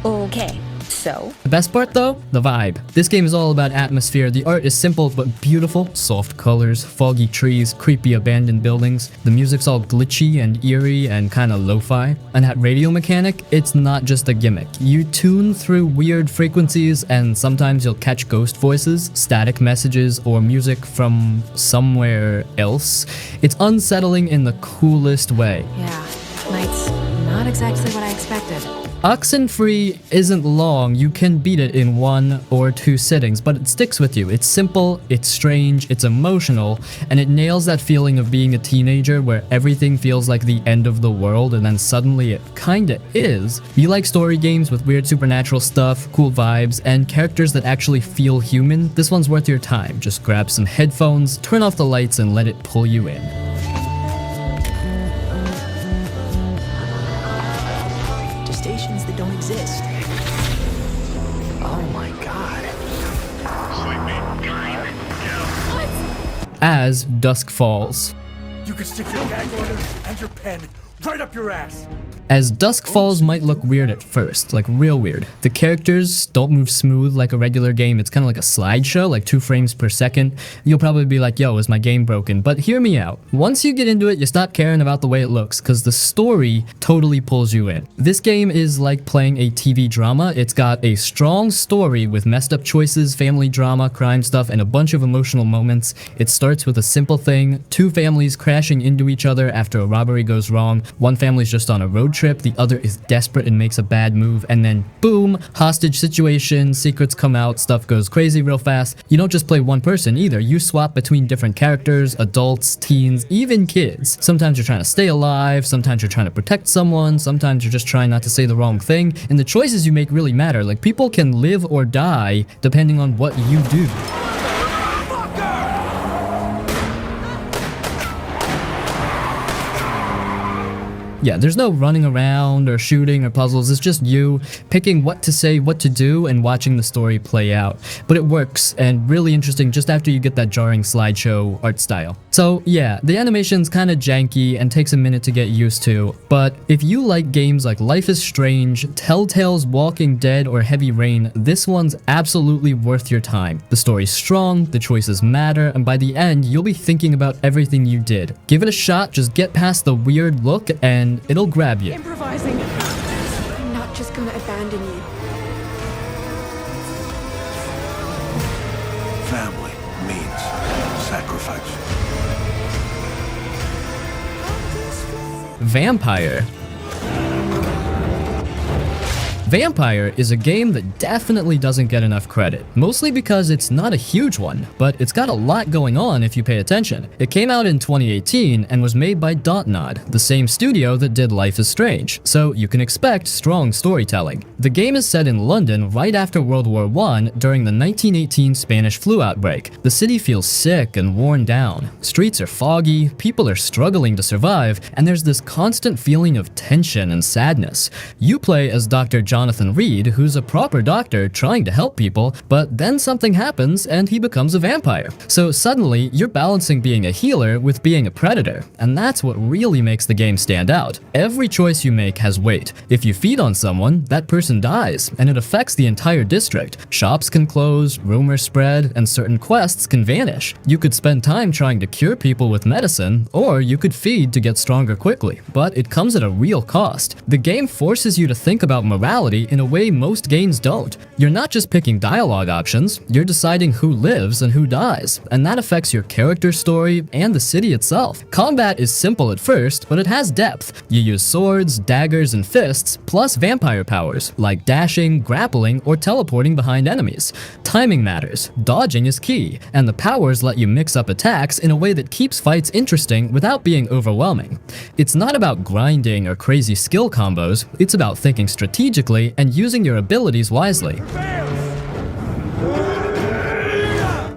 Okay, so? The best part though? The vibe. This game is all about atmosphere. The art is simple but beautiful. Soft colors, foggy trees, creepy abandoned buildings. The music's all glitchy and eerie and kinda lo-fi. And that radio mechanic, it's not just a gimmick. You tune through weird frequencies and sometimes you'll catch ghost voices, static messages, or music from somewhere else. It's unsettling in the coolest way. Yeah, tonight's not exactly what I expected. Oxenfree isn't long, you can beat it in 1 or 2 sittings, but it sticks with you. It's simple, it's strange, it's emotional, and it nails that feeling of being a teenager where everything feels like the end of the world and then suddenly it kinda is. You like story games with weird supernatural stuff, cool vibes, and characters that actually feel human? This one's worth your time. Just grab some headphones, turn off the lights, and let it pull you in. Stations that don't exist. Oh my god. As Dusk Falls. You can stick your gag order and your pen right up your ass. As Dusk Falls might look weird at first, like real weird. The characters don't move smooth like a regular game, it's kind of like a slideshow, like 2 frames per second. You'll probably be like, yo, is my game broken? But hear me out. Once you get into it, you stop caring about the way it looks, because the story totally pulls you in. This game is like playing a TV drama. It's got a strong story with messed up choices, family drama, crime stuff, and a bunch of emotional moments. It starts with a simple thing, 2 families crashing into each other after a robbery goes wrong. One family's just on a road trip, the other is desperate and makes a bad move, and then boom, hostage situation, secrets come out, stuff goes crazy real fast. You don't just play one person either, you swap between different characters, adults, teens, even kids. Sometimes you're trying to stay alive, sometimes you're trying to protect someone, sometimes you're just trying not to say the wrong thing, and the choices you make really matter. Like, people can live or die depending on what you do. Yeah, there's no running around or shooting or puzzles, it's just you picking what to say, what to do, and watching the story play out. But it works, and really interesting just after you get that jarring slideshow art style. So yeah, the animation's kinda janky and takes a minute to get used to, but if you like games like Life is Strange, Telltale's Walking Dead, or Heavy Rain, this one's absolutely worth your time. The story's strong, the choices matter, and by the end, you'll be thinking about everything you did. Give it a shot, just get past the weird look, and it'll grab you. Improvising. I'm not just gonna abandon you. Family means sacrifice. Vampyr. Vampyr is a game that definitely doesn't get enough credit, mostly because it's not a huge one, but it's got a lot going on if you pay attention. It came out in 2018 and was made by Dontnod, the same studio that did Life is Strange, so you can expect strong storytelling. The game is set in London right after World War I during the 1918 Spanish flu outbreak. The city feels sick and worn down. Streets are foggy, people are struggling to survive, and there's this constant feeling of tension and sadness. You play as Dr. Jonathan Reed, who's a proper doctor trying to help people, but then something happens and he becomes a vampire. So suddenly, you're balancing being a healer with being a predator, and that's what really makes the game stand out. Every choice you make has weight. If you feed on someone, that person dies, and it affects the entire district. Shops can close, rumors spread, and certain quests can vanish. You could spend time trying to cure people with medicine, or you could feed to get stronger quickly, but it comes at a real cost. The game forces you to think about morality in a way most games don't. You're not just picking dialogue options, you're deciding who lives and who dies, and that affects your character story and the city itself. Combat is simple at first, but it has depth. You use swords, daggers, and fists, plus vampire powers, like dashing, grappling, or teleporting behind enemies. Timing matters, dodging is key, and the powers let you mix up attacks in a way that keeps fights interesting without being overwhelming. It's not about grinding or crazy skill combos, it's about thinking strategically and using your abilities wisely.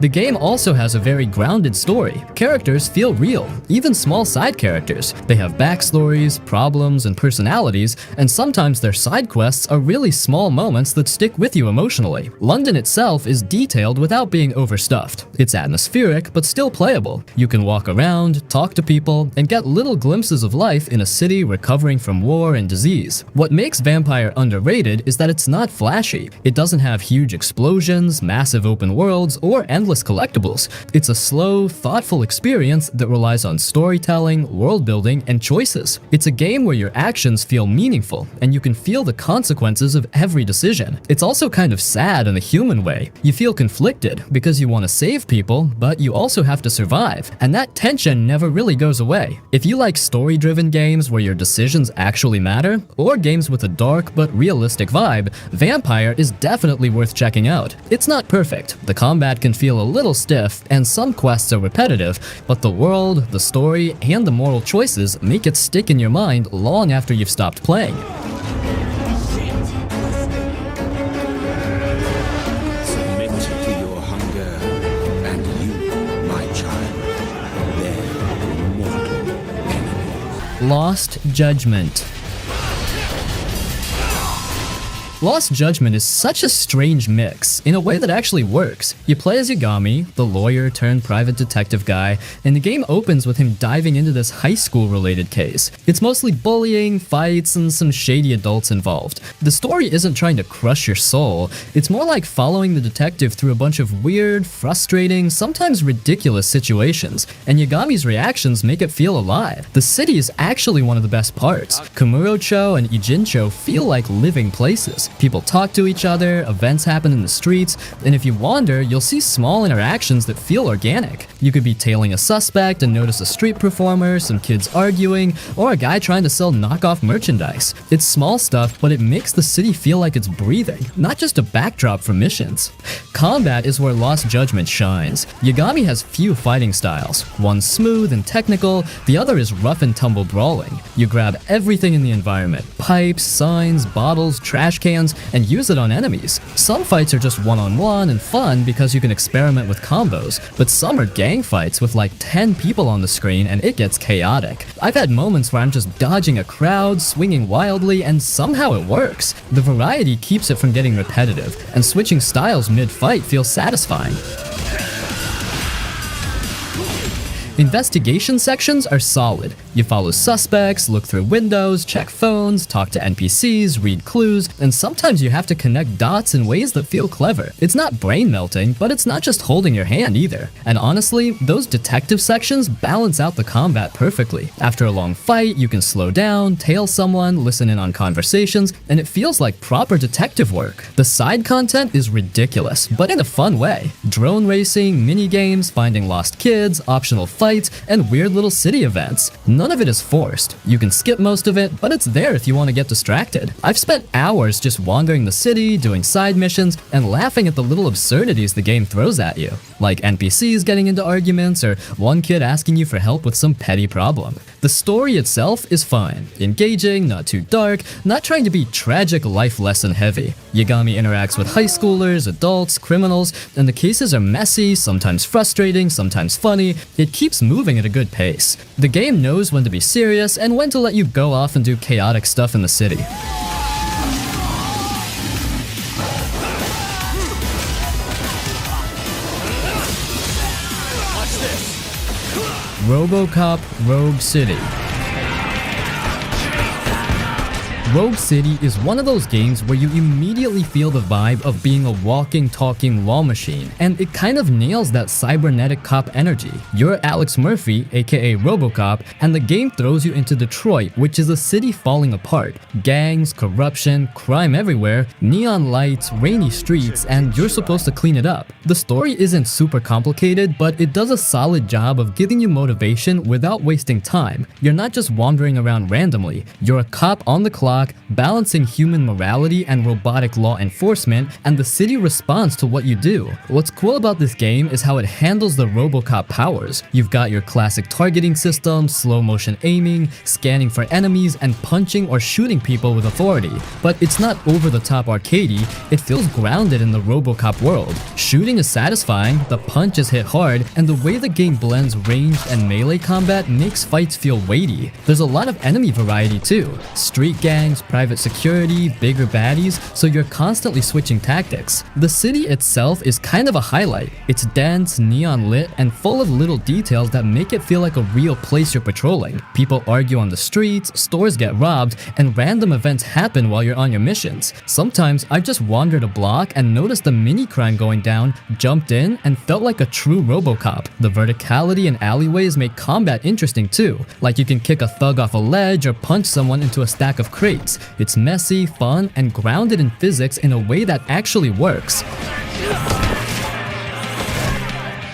The game also has a very grounded story. Characters feel real, even small side characters. They have backstories, problems, and personalities, and sometimes their side quests are really small moments that stick with you emotionally. London itself is detailed without being overstuffed. It's atmospheric, but still playable. You can walk around, talk to people, and get little glimpses of life in a city recovering from war and disease. What makes Vampyr underrated is that it's not flashy. It doesn't have huge explosions, massive open worlds, or endless mindless collectibles. It's a slow, thoughtful experience that relies on storytelling, world building, and choices. It's a game where your actions feel meaningful, and you can feel the consequences of every decision. It's also kind of sad in a human way. You feel conflicted because you want to save people, but you also have to survive, and that tension never really goes away. If you like story-driven games where your decisions actually matter, or games with a dark but realistic vibe, Vampyr is definitely worth checking out. It's not perfect, the combat can feel a little stiff, and some quests are repetitive, but the world, the story, and the moral choices make it stick in your mind long after you've stopped playing. Submit to your hunger, and you, my child, their mortal enemy. Lost Judgment. Lost Judgment is such a strange mix, in a way that actually works. You play as Yagami, the lawyer turned private detective guy, and the game opens with him diving into this high school related case. It's mostly bullying, fights, and some shady adults involved. The story isn't trying to crush your soul, it's more like following the detective through a bunch of weird, frustrating, sometimes ridiculous situations, and Yagami's reactions make it feel alive. The city is actually one of the best parts. Kamurocho and Ijincho feel like living places. People talk to each other, events happen in the streets, and if you wander, you'll see small interactions that feel organic. You could be tailing a suspect and notice a street performer, some kids arguing, or a guy trying to sell knockoff merchandise. It's small stuff, but it makes the city feel like it's breathing, not just a backdrop for missions. Combat is where Lost Judgment shines. Yagami has few fighting styles. One's smooth and technical, the other is rough and tumble brawling. You grab everything in the environment, pipes, signs, bottles, trash cans, and use it on enemies. Some fights are just one-on-one and fun because you can experiment with combos, but some are gang fights with like 10 people on the screen and it gets chaotic. I've had moments where I'm just dodging a crowd, swinging wildly, and somehow it works. The variety keeps it from getting repetitive, and switching styles mid-fight feels satisfying. Investigation sections are solid. You follow suspects, look through windows, check phones, talk to NPCs, read clues, and sometimes you have to connect dots in ways that feel clever. It's not brain-melting, but it's not just holding your hand either. And honestly, those detective sections balance out the combat perfectly. After a long fight, you can slow down, tail someone, listen in on conversations, and it feels like proper detective work. The side content is ridiculous, but in a fun way. Drone racing, mini-games, finding lost kids, optional fights, and weird little city events. None of it is forced. You can skip most of it, but it's there if you want to get distracted. I've spent hours just wandering the city, doing side missions, and laughing at the little absurdities the game throws at you. Like NPCs getting into arguments, or one kid asking you for help with some petty problem. The story itself is fine. Engaging, not too dark, not trying to be tragic life lesson heavy. Yagami interacts with high schoolers, adults, criminals, and the cases are messy, sometimes frustrating, sometimes funny. It keeps moving at a good pace. The game knows when to be serious and when to let you go off and do chaotic stuff in the city. RoboCop Rogue City. Rogue City is one of those games where you immediately feel the vibe of being a walking, talking law machine, and it kind of nails that cybernetic cop energy. You're Alex Murphy, aka RoboCop, and the game throws you into Detroit, which is a city falling apart. Gangs, corruption, crime everywhere, neon lights, rainy streets, and you're supposed to clean it up. The story isn't super complicated, but it does a solid job of giving you motivation without wasting time. You're not just wandering around randomly, you're a cop on the clock, balancing human morality and robotic law enforcement, and the city responds to what you do. What's cool about this game is how it handles the RoboCop powers. You've got your classic targeting system, slow motion aiming, scanning for enemies, and punching or shooting people with authority. But it's not over-the-top arcadey, it feels grounded in the RoboCop world. Shooting is satisfying, the punches hit hard, and the way the game blends ranged and melee combat makes fights feel weighty. There's a lot of enemy variety too. Street gangs, gangs, private security, bigger baddies, so you're constantly switching tactics. The city itself is kind of a highlight. It's dense, neon lit, and full of little details that make it feel like a real place you're patrolling. People argue on the streets, stores get robbed, and random events happen while you're on your missions. Sometimes I've just wandered a block and noticed a mini crime going down, jumped in, and felt like a true RoboCop. The verticality and alleyways make combat interesting too, like you can kick a thug off a ledge or punch someone into a stack of crates. It's messy, fun, and grounded in physics in a way that actually works.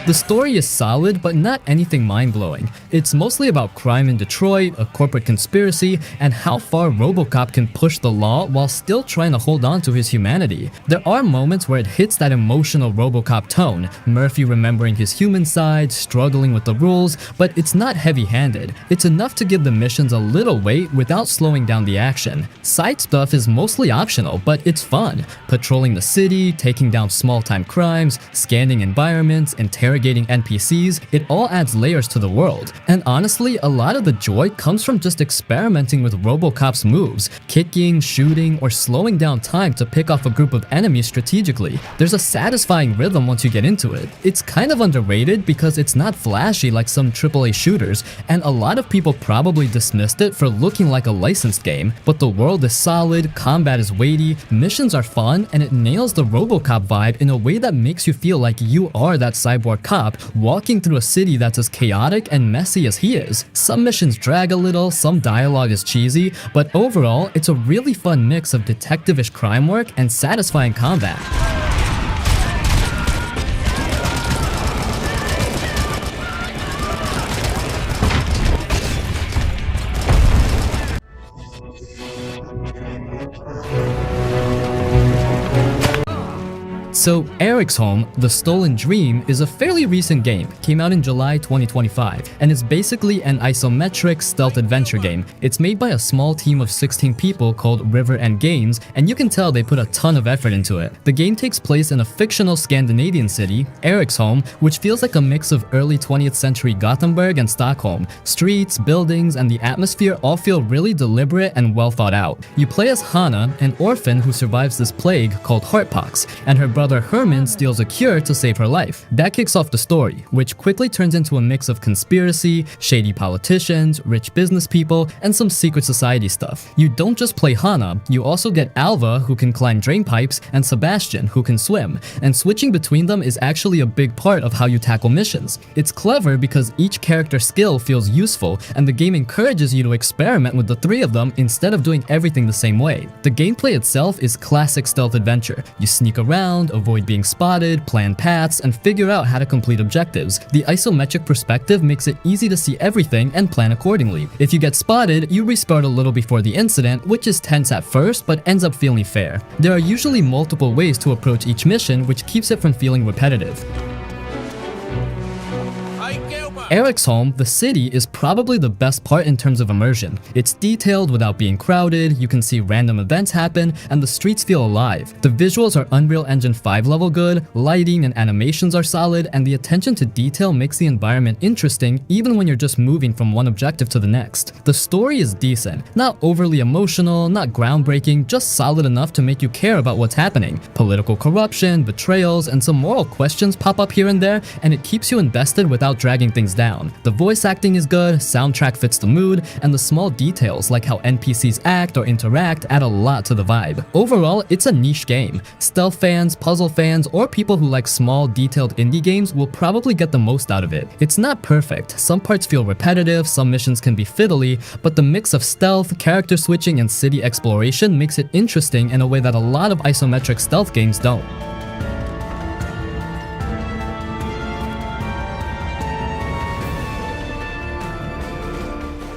The story is solid, but not anything mind-blowing. It's mostly about crime in Detroit, a corporate conspiracy, and how far RoboCop can push the law while still trying to hold on to his humanity. There are moments where it hits that emotional RoboCop tone, Murphy remembering his human side, struggling with the rules, but it's not heavy-handed. It's enough to give the missions a little weight without slowing down the action. Side stuff is mostly optional, but it's fun. Patrolling the city, taking down small-time crimes, scanning environments, interrogating NPCs, it all adds layers to the world. And honestly, a lot of the joy comes from just experimenting with RoboCop's moves, kicking, shooting, or slowing down time to pick off a group of enemies strategically. There's a satisfying rhythm once you get into it. It's kind of underrated because it's not flashy like some AAA shooters, and a lot of people probably dismissed it for looking like a licensed game, but the world is solid, combat is weighty, missions are fun, and it nails the RoboCop vibe in a way that makes you feel like you are that cyborg cop walking through a city that's as chaotic and messy as he is. Some missions drag a little, some dialogue is cheesy, but overall, it's a really fun mix of detective-ish crime work and satisfying combat. So, Eriksholm, The Stolen Dream, is a fairly recent game. Came out in July 2025, and it's basically an isometric stealth adventure game. It's made by a small team of 16 people called River End Games, and you can tell they put a ton of effort into it. The game takes place in a fictional Scandinavian city, Eriksholm, which feels like a mix of early 20th century Gothenburg and Stockholm. Streets, buildings, and the atmosphere all feel really deliberate and well thought out. You play as Hannah, an orphan who survives this plague called heartpox, and her brother Herman steals a cure to save her life. That kicks off the story, which quickly turns into a mix of conspiracy, shady politicians, rich business people, and some secret society stuff. You don't just play Hannah, you also get Alva, who can climb drain pipes, and Sebastian, who can swim, and switching between them is actually a big part of how you tackle missions. It's clever because each character skill feels useful, and the game encourages you to experiment with the three of them instead of doing everything the same way. The gameplay itself is classic stealth adventure. You sneak around, avoid being spotted, plan paths, and figure out how to complete objectives. The isometric perspective makes it easy to see everything and plan accordingly. If you get spotted, you restart a little before the incident, which is tense at first but ends up feeling fair. There are usually multiple ways to approach each mission, which keeps it from feeling repetitive. Eriksholm, the city, is probably the best part in terms of immersion. It's detailed without being crowded, you can see random events happen, and the streets feel alive. The visuals are Unreal Engine 5 level good, lighting and animations are solid, and the attention to detail makes the environment interesting even when you're just moving from one objective to the next. The story is decent, not overly emotional, not groundbreaking, just solid enough to make you care about what's happening. Political corruption, betrayals, and some moral questions pop up here and there, and it keeps you invested without dragging things down. The voice acting is good, soundtrack fits the mood, and the small details like how NPCs act or interact add a lot to the vibe. Overall, it's a niche game. Stealth fans, puzzle fans, or people who like small, detailed indie games will probably get the most out of it. It's not perfect. Some parts feel repetitive, some missions can be fiddly, but the mix of stealth, character switching, and city exploration makes it interesting in a way that a lot of isometric stealth games don't.